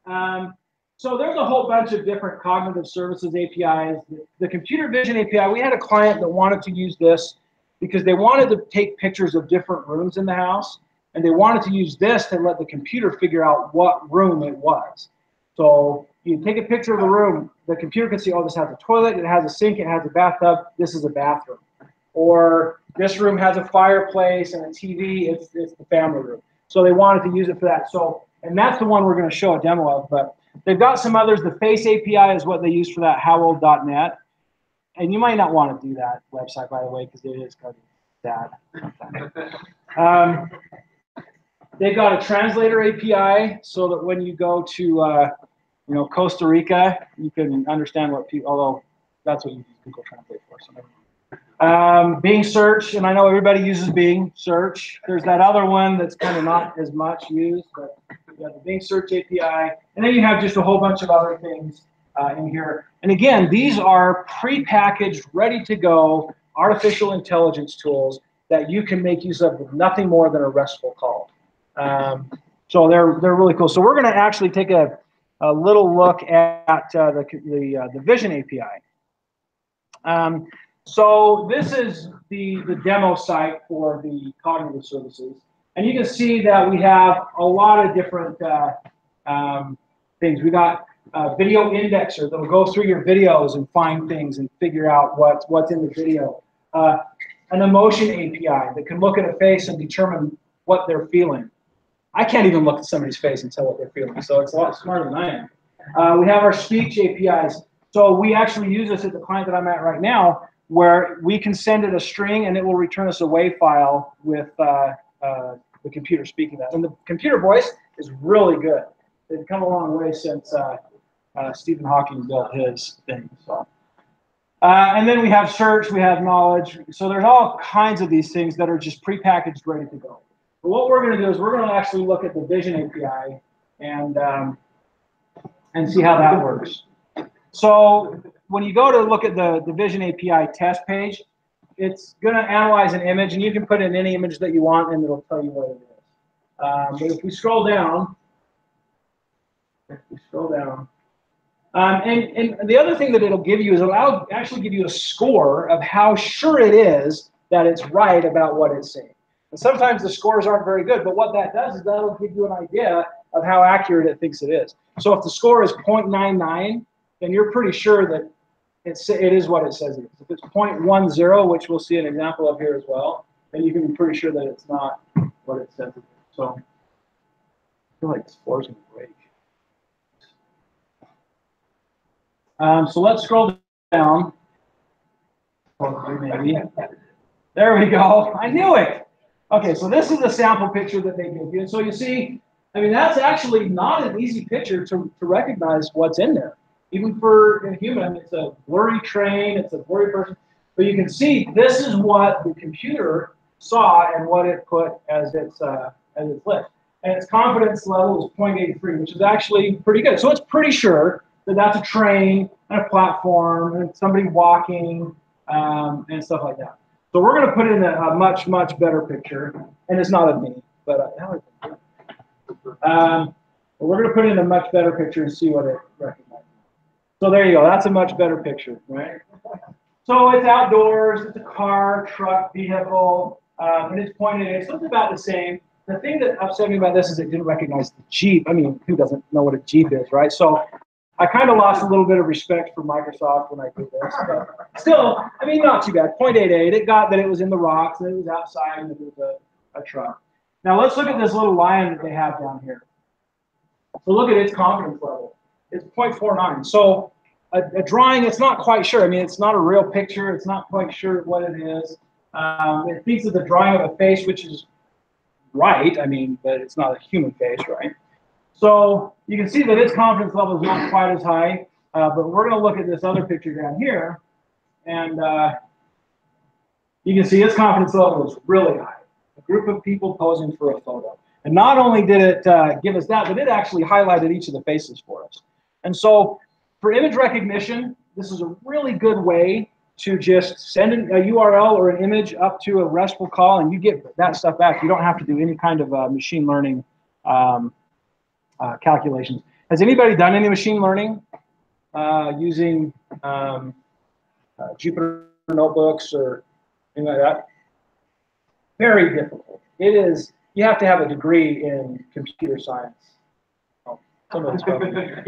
right? So there's a whole bunch of different cognitive services APIs. The computer vision API, we had a client that wanted to use this because they wanted to take pictures of different rooms in the house, and they wanted to use this to let the computer figure out what room it was. So you take a picture of the room, the computer can see, oh, this has a toilet, it has a sink, it has a bathtub, this is a bathroom. Or this room has a fireplace and a TV, it's the family room. So they wanted to use it for that. So, and that's the one we're going to show a demo of, but they've got some others. The Face API is what they use for that howold.net. And you might not want to do that website, by the way, because it is kind of sad. They've got a translator API so that when you go to Costa Rica, you can understand what people, although that's what you use Google Translate for. So never mind. Bing Search, and I know everybody uses Bing Search. There's that other one that's kind of not as much used, but you have the Bing Search API, and then you have just a whole bunch of other things in here. And again, these are pre-packaged, ready-to-go artificial intelligence tools that you can make use of with nothing more than a RESTful call. So they're really cool. So we're going to actually take a little look at the Vision API. So this is the demo site for the cognitive services. And you can see that we have a lot of different things. We got a video indexer that will go through your videos and find things and figure out what's in the video. An emotion API that can look at a face and determine what they're feeling. I can't even look at somebody's face and tell what they're feeling, so it's a lot smarter than I am. We have our speech APIs. So we actually use this at the client that I'm at right now, where we can send it a string and it will return us a WAV file with the computer speaking that. And the computer voice is really good. They've come a long way since Stephen Hawking built his thing. So, and then we have search, we have knowledge. So there's all kinds of these things that are just prepackaged, ready to go. But what we're going to do is we're going to actually look at the Vision API and see how that works. So when you go to look at the Vision API test page, it's going to analyze an image, and you can put in any image that you want, and it'll tell you what it is. But if we scroll down, If we scroll down. And the other thing that it'll give you is it'll actually give you a score of how sure it is that it's right about what it's saying. And sometimes the scores aren't very good, but what that does is that'll give you an idea of how accurate it thinks it is. So if the score is 0.99, then you're pretty sure that it is what it says it is. If it's 0.10, which we'll see an example of here as well, then you can be pretty sure that it's not what it says it is. So I feel like this floor's going to break. So let's scroll down. Maybe. There we go. I knew it. Okay, so this is a sample picture that they give you. And so you see, I mean, that's actually not an easy picture to recognize what's in there. Even for a human, it's a blurry train, it's a blurry person. But you can see this is what the computer saw and what it put as its list. And its confidence level is 0.83, which is actually pretty good. So it's pretty sure that that's a train and a platform and somebody walking and stuff like that. So we're going to put in a much, much better picture. And it's not of me, but we're going to put in a much better picture and see what it recognizes. So there you go. That's a much better picture, right? So it's outdoors. It's a car, truck, vehicle, and it's pointed at. So it's about the same. The thing that upset me about this is it didn't recognize the Jeep. I mean, who doesn't know what a Jeep is, right? So I kind of lost a little bit of respect for Microsoft when I did this. But still, I mean, not too bad. 0.88. It got that it was in the rocks, and it was outside, and it was a truck. Now let's look at this little lion that they have down here. So look at its confidence level. It's 0.49. So a drawing, it's not quite sure. I mean, it's not a real picture. It's not quite sure what it is. It thinks it's a drawing of a face, which is right. I mean, but it's not a human face, right? So you can see that its confidence level is not quite as high. But we're going to look at this other picture down here. And you can see its confidence level is really high. A group of people posing for a photo. And not only did it give us that, but it actually highlighted each of the faces for us. And so for image recognition, this is a really good way to just send a URL or an image up to a RESTful call, and you get that stuff back. You don't have to do any kind of machine learning calculations. Has anybody done any machine learning using Jupyter notebooks or anything like that? Very difficult. It is. You have to have a degree in computer science. You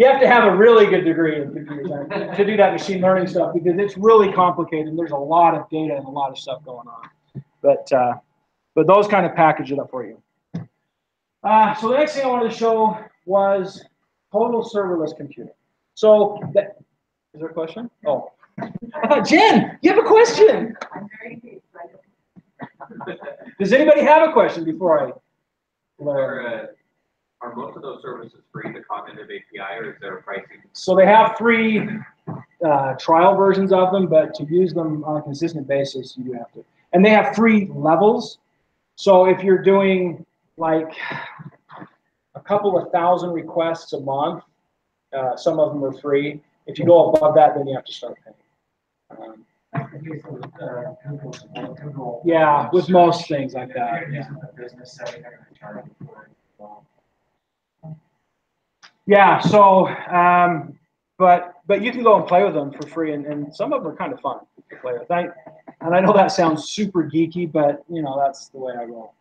have to have a really good degree in computer science to do that machine learning stuff, because it's really complicated and there's a lot of data and a lot of stuff going on. But those kind of package it up for you. So the next thing I wanted to show was total serverless computing. So is there a question? Oh, Jen, you have a question. I'm very deep. Does anybody have a question before I? Are most of those services free, the cognitive API, or is there a pricing? So they have free trial versions of them, but to use them on a consistent basis, you do have to. And they have free levels. So if you're doing like a couple of thousand requests a month, some of them are free. If you go above that, then you have to start paying. Yeah, with most things like that. Yeah, so, but you can go and play with them for free, and some of them are kind of fun to play with. And I know that sounds super geeky, but you know that's the way I roll.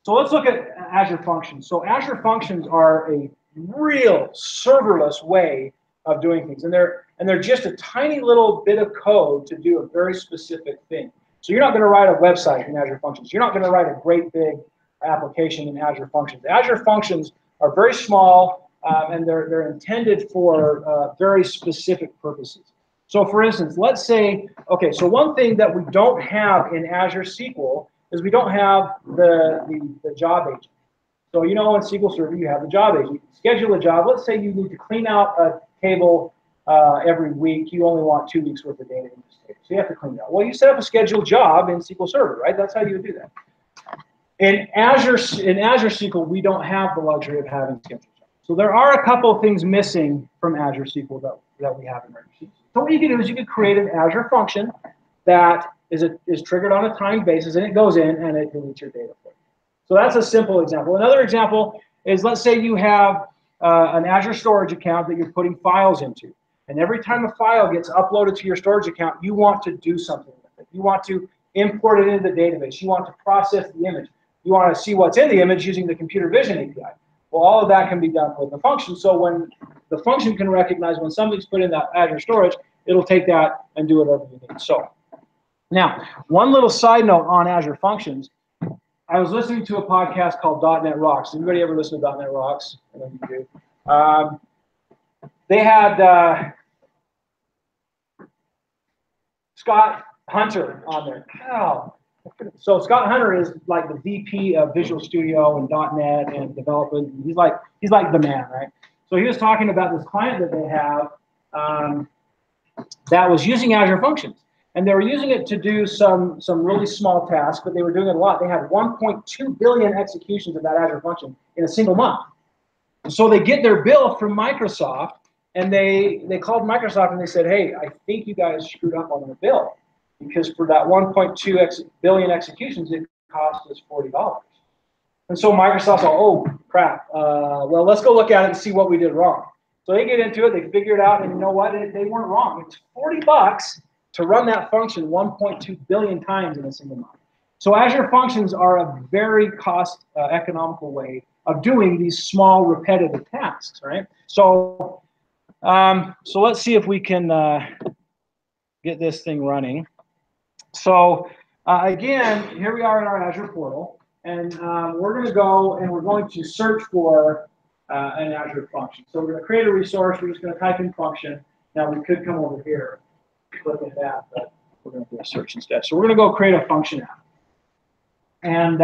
So let's look at Azure Functions. So Azure Functions are a real serverless way of doing things, and they're just a tiny little bit of code to do a very specific thing. So you're not going to write a website in Azure Functions. You're not going to write a great big application in Azure Functions. Azure Functions are very small, and they're intended for very specific purposes. So for instance, let's say, okay, so one thing that we don't have in Azure SQL is we don't have the job agent. So you know in SQL Server you have the job agent. You can schedule a job. Let's say you need to clean out a table every week. You only want 2 weeks worth of data in this table. So you have to clean it out. Well, you set up a scheduled job in SQL Server, right? That's how you do that. In Azure SQL, we don't have the luxury of having scheduled jobs. So there are a couple of things missing from Azure SQL that we have in Azure SQL. So what you can do is you can create an Azure function that is triggered on a timed basis, and it goes in and it deletes your data for you. So that's a simple example. Another example is, let's say you have an Azure storage account that you're putting files into. And every time a file gets uploaded to your storage account, you want to do something with it. You want to import it into the database. You want to process the image. You want to see what's in the image using the computer vision API. Well, all of that can be done with the function. So when the function can recognize when something's put in that Azure storage, it'll take that and do whatever you need. So now, one little side note on Azure Functions. I was listening to a podcast called .NET Rocks. Anybody ever listen to .NET Rocks? I know you do. They had Scott Hunter on there. Oh. So Scott Hunter is like the VP of Visual Studio and .NET and development. He's like the man, right? So he was talking about this client that they have that was using Azure Functions. And they were using it to do some really small tasks, but they were doing it a lot. They had 1.2 billion executions of that Azure function in a single month. So they get their bill from Microsoft, and they called Microsoft and they said, hey, I think you guys screwed up on the bill, because for that 1.2 billion executions, it cost us $40. And so Microsoft said, oh, crap. Well, let's go look at it and see what we did wrong. So they get into it, they figure it out, and you know what? They weren't wrong. It's $40 to run that function 1.2 billion times in a single month. So Azure Functions are a very cost economical way of doing these small repetitive tasks, right? So, so let's see if we can get this thing running. So again, here we are in our Azure portal, and we're going to go and we're going to search for an Azure function. So we're going to create a resource. We're just going to type in function. Now we could come over here, click at that, but we're going to do a search instead. So we're going to go create a function app. And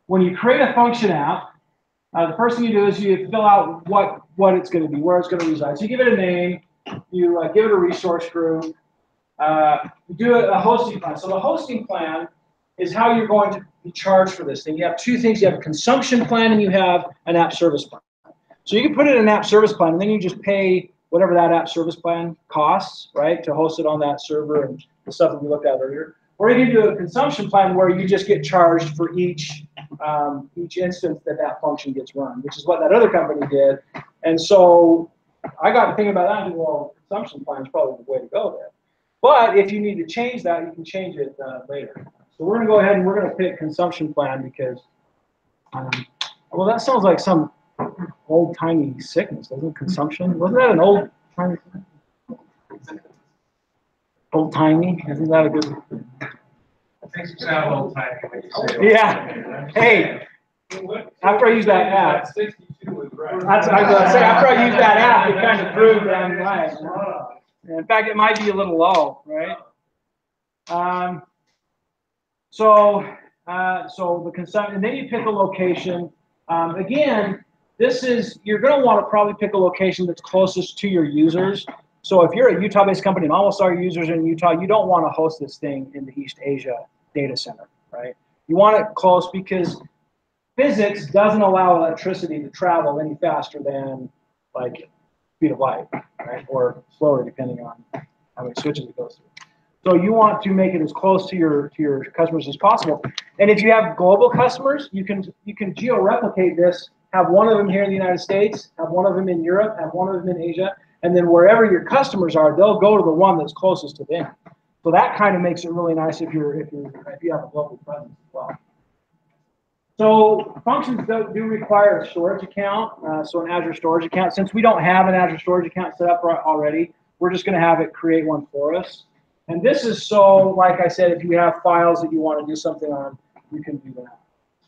when you create a function app, the first thing you do is you fill out what it's going to be, where it's going to reside. So you give it a name, you give it a resource group, you do a hosting plan. So the hosting plan is how you're going to be charged for this thing. You have two things. You have a consumption plan and you have an app service plan. So you can put it in an app service plan, and then you just pay whatever that app service plan costs, right, to host it on that server and the stuff that we looked at earlier. Or you can do a consumption plan where you just get charged for each instance that function gets run, which is what that other company did. And so I got to think about that and well, consumption plan is probably the way to go there. But if you need to change that, you can change it later. So we're going to go ahead and we're going to pick consumption plan because, well, that sounds like some old-timey sickness, doesn't it? Consumption? Wasn't that an old-timey sickness? Old-timey? Isn't that a good one? Things sound old-timey when you say it. Yeah. Hey, after I use that app, 62 was right. that's what I was going to say. After I use that app, it kind of proved that I'm right. In fact, it might be a little low, right? So the consumption, and then you pick a location. Again, you're going to want to probably pick a location that's closest to your users. So if you're a Utah-based company and almost all your users are in Utah, you don't want to host this thing in the East Asia data center, right? You want it close because physics doesn't allow electricity to travel any faster than like speed of light, right? Or slower depending on how many switches it goes through. So you want to make it as close to your customers as possible. And if you have global customers, you can geo-replicate this, have one of them here in the United States, have one of them in Europe, have one of them in Asia, and then wherever your customers are, they'll go to the one that's closest to them. So that kind of makes it really nice if you have a global presence as well. So functions do require a storage account, so an Azure storage account. Since we don't have an Azure storage account set up already, we're just going to have it create one for us. And this is so, like I said, if you have files that you want to do something on, you can do that.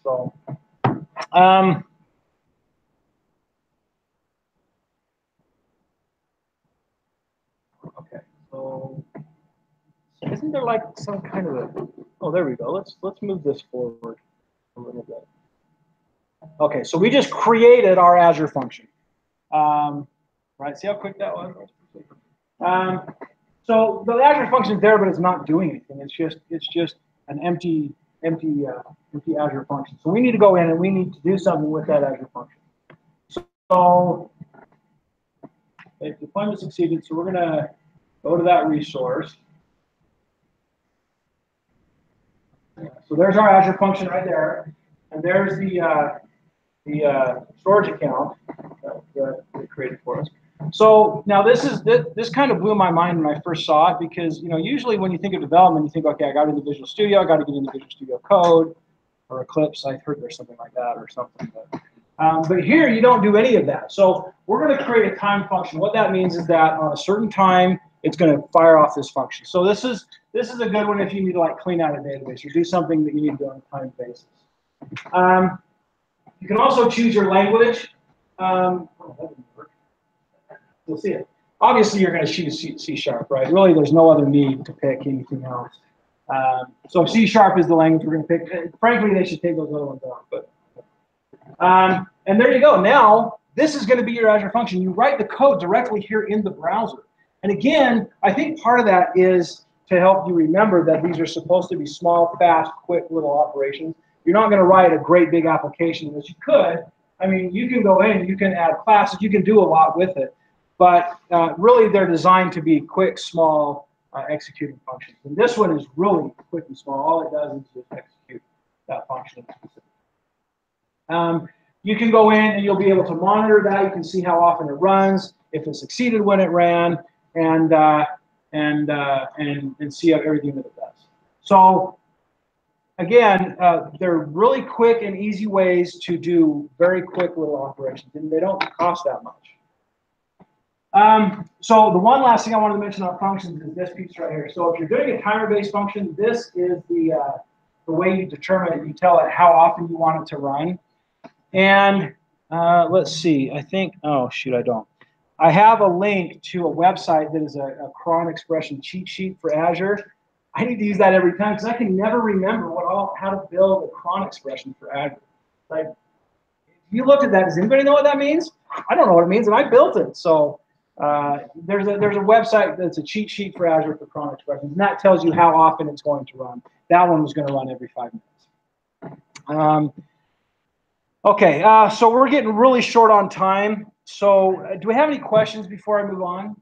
So, okay. So, isn't there like some kind of a? Oh, there we go. Let's move this forward a little bit. Okay, so we just created our Azure function. Right? See how quick that was? So the Azure function is there, but it's not doing anything. It's just an empty Azure function. So we need to go in and we need to do something with that Azure function. So if deployment succeeded, so we're going to go to that resource. So there's our Azure function right there, and there's the storage account that created for us. So now this kind of blew my mind when I first saw it, because usually when you think of development, you think, okay, I got into Visual Studio, I got to get into Visual Studio Code or Eclipse. I've heard there's something like that or something. But here you don't do any of that. So we're going to create a time function. What that means is that on a certain time, it's going to fire off this function. So this is a good one if you need to like clean out a database or do something that you need to do on a time basis. You can also choose your language. Oh, that didn't work. We'll see it. Obviously, you're going to choose C#, right? Really, there's no other need to pick anything else. So C# is the language we're going to pick. Frankly, they should take those other ones off. But and there you go. Now, this is going to be your Azure function. You write the code directly here in the browser. And again, I think part of that is to help you remember that these are supposed to be small, fast, quick little operations. You're not going to write a great big application, which you could. I mean, you can go in, you can add classes, you can do a lot with it. But really, they're designed to be quick, small, executing functions. And this one is really quick and small. All it does is just execute that function. You can go in and you'll be able to monitor that. You can see how often it runs, if it succeeded when it ran, and see everything that it does. So again, they're really quick and easy ways to do very quick little operations, and they don't cost that much. So the one last thing I wanted to mention on functions is this piece right here. So if you're doing a timer-based function, this is the way you determine it. You tell it how often you want it to run. And let's see, I think, oh shoot, I don't. I have a link to a website that is a cron expression cheat sheet for Azure. I need to use that every time because I can never remember how to build a cron expression for Azure. Like, if you looked at that, does anybody know what that means? I don't know what it means, and I built it. So there's a website that's a cheat sheet for Azure for cron expressions, and that tells you how often it's going to run. That one was going to run every 5 minutes. Okay, so we're getting really short on time. So do we have any questions before I move on?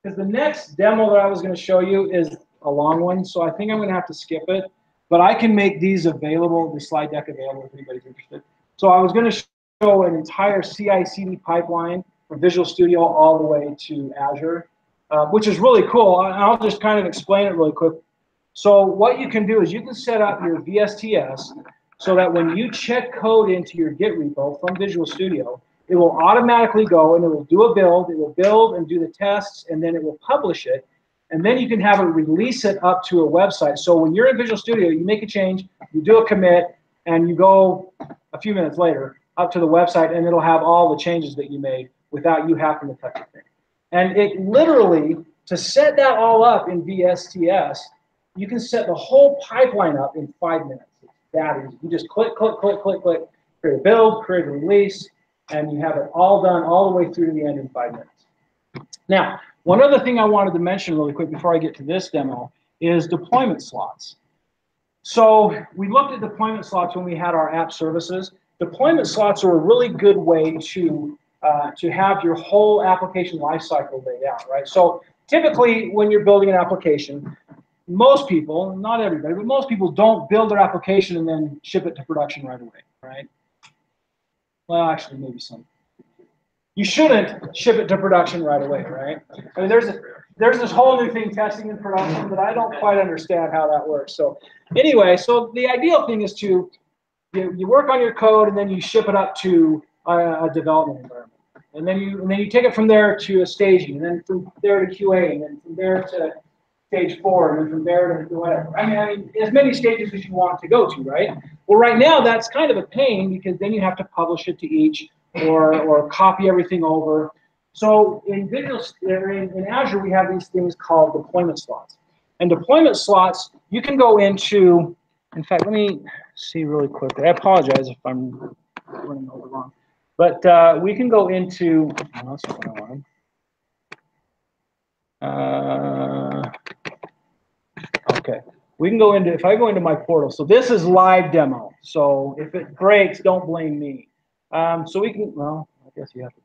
Because the next demo that I was going to show you is a long one, so I think I'm going to have to skip it. But I can make these available, the slide deck available if anybody's interested. So I was going to show an entire CI/CD pipeline from Visual Studio all the way to Azure, which is really cool. I'll just kind of explain it really quick. So what you can do is you can set up your VSTS so that when you check code into your Git repo from Visual Studio, it will automatically go and it will do a build. It will build and do the tests, and then it will publish it. And then you can have it release it up to a website. So when you're in Visual Studio, you make a change, you do a commit, and you go a few minutes later up to the website, and it'll have all the changes that you made without you having to touch a thing. And it literally, to set that all up in VSTS, you can set the whole pipeline up in 5 minutes. It's that easy. You just click, click, click, click, click, create a build, create a release, and you have it all done all the way through to the end in 5 minutes. Now, one other thing I wanted to mention really quick before I get to this demo is deployment slots. So we looked at deployment slots when we had our app services. Deployment slots are a really good way to have your whole application lifecycle laid out, right? So typically when you're building an application, most people, not everybody, but most people don't build their application and then ship it to production right away, right? Well, actually, maybe some. You shouldn't ship it to production right away, right? I mean, there's this whole new thing, testing in production, but I don't quite understand how that works. So anyway, so the ideal thing is to you work on your code and then you ship it up to a development environment, and then you take it from there to a staging, and then from there to QA, and then from there to stage 4, and then from there to whatever. I mean, as many stages as you want to go to, right? Well, right now that's kind of a pain because then you have to publish it to each or copy everything over. So in Azure, we have these things called deployment slots. And deployment slots, you can go into, in fact, let me see really quickly. I apologize if I'm running over long. But we can go into, oh, that's what I wanted. Okay, we can go into, if I go into my portal, so this is live demo. So if it breaks, don't blame me. So we can, well, I guess you have to.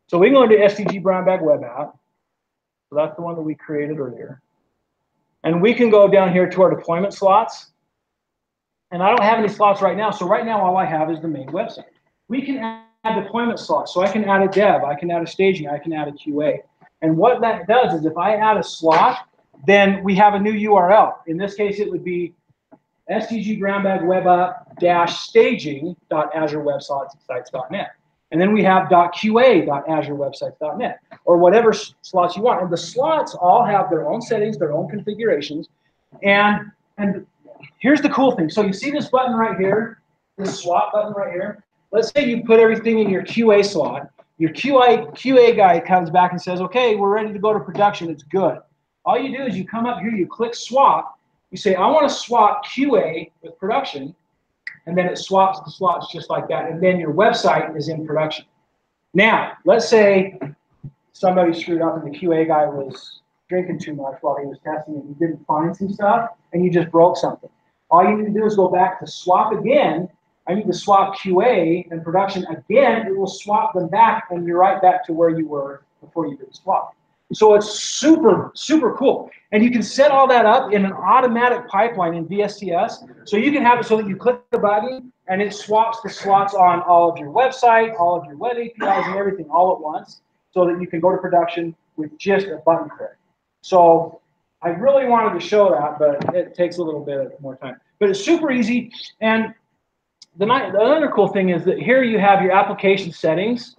So we can go into STG Brown Bag Web App. So that's the one that we created earlier. And we can go down here to our deployment slots. And I don't have any slots right now. So right now, all I have is the main website. We can add deployment slots. So I can add a dev, I can add a staging, I can add a QA. And what that does is if I add a slot, then we have a new URL. In this case, it would be stggroundbagwebup-staging.azurewebsites.net. And then we have .qa.azurewebsites.net, or whatever slots you want. And the slots all have their own settings, their own configurations. And here's the cool thing. So you see this button right here, this swap button right here? Let's say you put everything in your QA slot. Your QA guy comes back and says, okay, we're ready to go to production. It's good. All you do is you come up here, you click swap. You say, I want to swap QA with production. And then it swaps the slots just like that. And then your website is in production. Now, let's say somebody screwed up and the QA guy was drinking too much while he was testing and you didn't find some stuff and you just broke something. All you need to do is go back to swap again. I need to swap QA and production again. It will swap them back and you're right back to where you were before you did the swap. So it's super, super cool. And you can set all that up in an automatic pipeline in VSTS. So you can have it so that you click the button and it swaps the slots on all of your website, all of your web APIs and everything all at once so that you can go to production with just a button click. So I really wanted to show that, but it takes a little bit more time. But it's super easy. And the other cool thing is that here you have your application settings.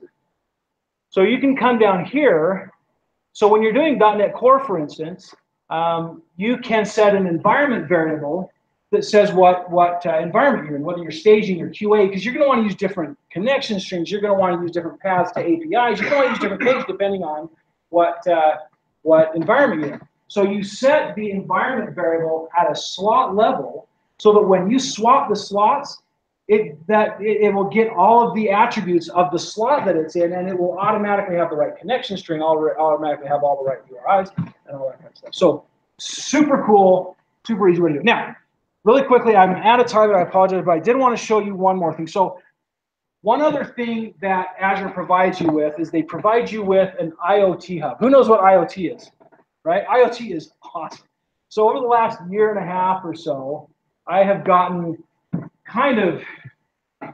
So you can come down here. So when you're doing .NET Core, for instance, you can set an environment variable that says what environment you're in, whether you're staging or QA, because you're going to want to use different connection strings. You're going to want to use different paths to APIs. You're going to want to use different things depending on what environment you're in. So you set the environment variable at a slot level so that when you swap the slots, it will get all of the attributes of the slot that it's in, and it will automatically have the right connection string, automatically have all the right URIs, and all that kind of stuff. So super cool, super easy way to do it. Now, really quickly, I'm out of time, and I apologize, but I did want to show you one more thing. So one other thing that Azure provides you with is they provide you with an IoT hub. Who knows what IoT is, right? IoT is awesome. So over the last year and a half or so, I have gotten kind of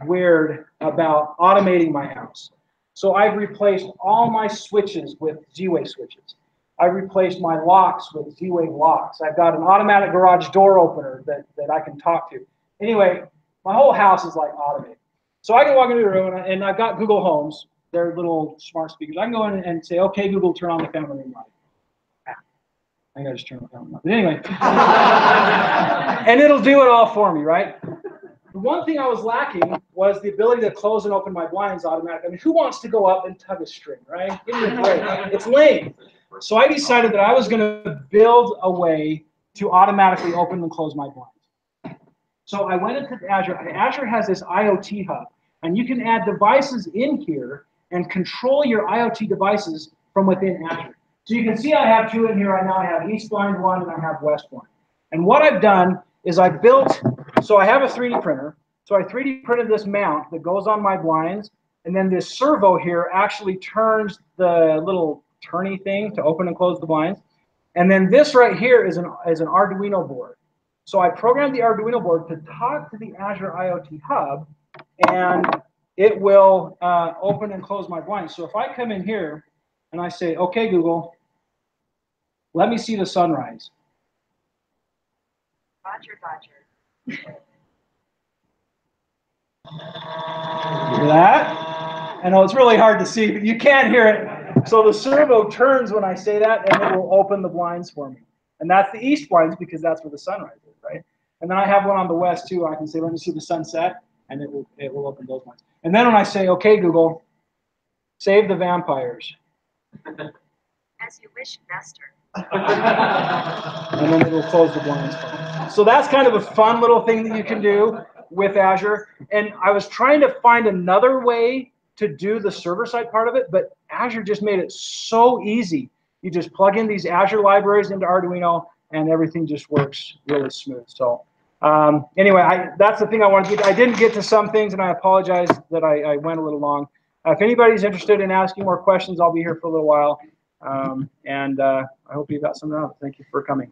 weird about automating my house. So I've replaced all my switches with Z-Wave switches. I've replaced my locks with Z-Wave locks. I've got an automatic garage door opener that I can talk to. Anyway, my whole house is like automated. So I can walk into a room and I've got Google Homes. They're little smart speakers. I can go in and say, okay, Google, turn on the family room light. I gotta just turn on the family light. But anyway, and it'll do it all for me, right? The one thing I was lacking was the ability to close and open my blinds automatically. I mean, who wants to go up and tug a string, right? Give me a break. It's lame. So I decided that I was going to build a way to automatically open and close my blinds. So I went into Azure, and Azure has this IoT hub, and you can add devices in here and control your IoT devices from within Azure. So you can see I have two in here right now. I have East Blind 1 and I have West Blind. And what I've done is I built, so I have a 3D printer. So I 3D printed this mount that goes on my blinds, and then this servo here actually turns the little turny thing to open and close the blinds. And then this right here is an Arduino board. So I programmed the Arduino board to talk to the Azure IoT hub, and it will open and close my blinds. So if I come in here and I say, okay, Google, let me see the sunrise. Roger. Hear that? I know it's really hard to see, but you can't hear it. So the servo turns when I say that, and it will open the blinds for me. And that's the east blinds because that's where the sunrise is, right? And then I have one on the west too. I can say, let me see the sunset, and it will open those blinds. And then when I say, okay, Google, save the vampires. As you wish, master. And then it will close the blinds for me. So that's kind of a fun little thing that you can do with Azure. And I was trying to find another way to do the server-side part of it, but Azure just made it so easy. You just plug in these Azure libraries into Arduino, and everything just works really smooth. So anyway, that's the thing I wanted to get. I didn't get to some things, and I apologize that I went a little long. If anybody's interested in asking more questions, I'll be here for a little while. I hope you got something out of it. Thank you for coming.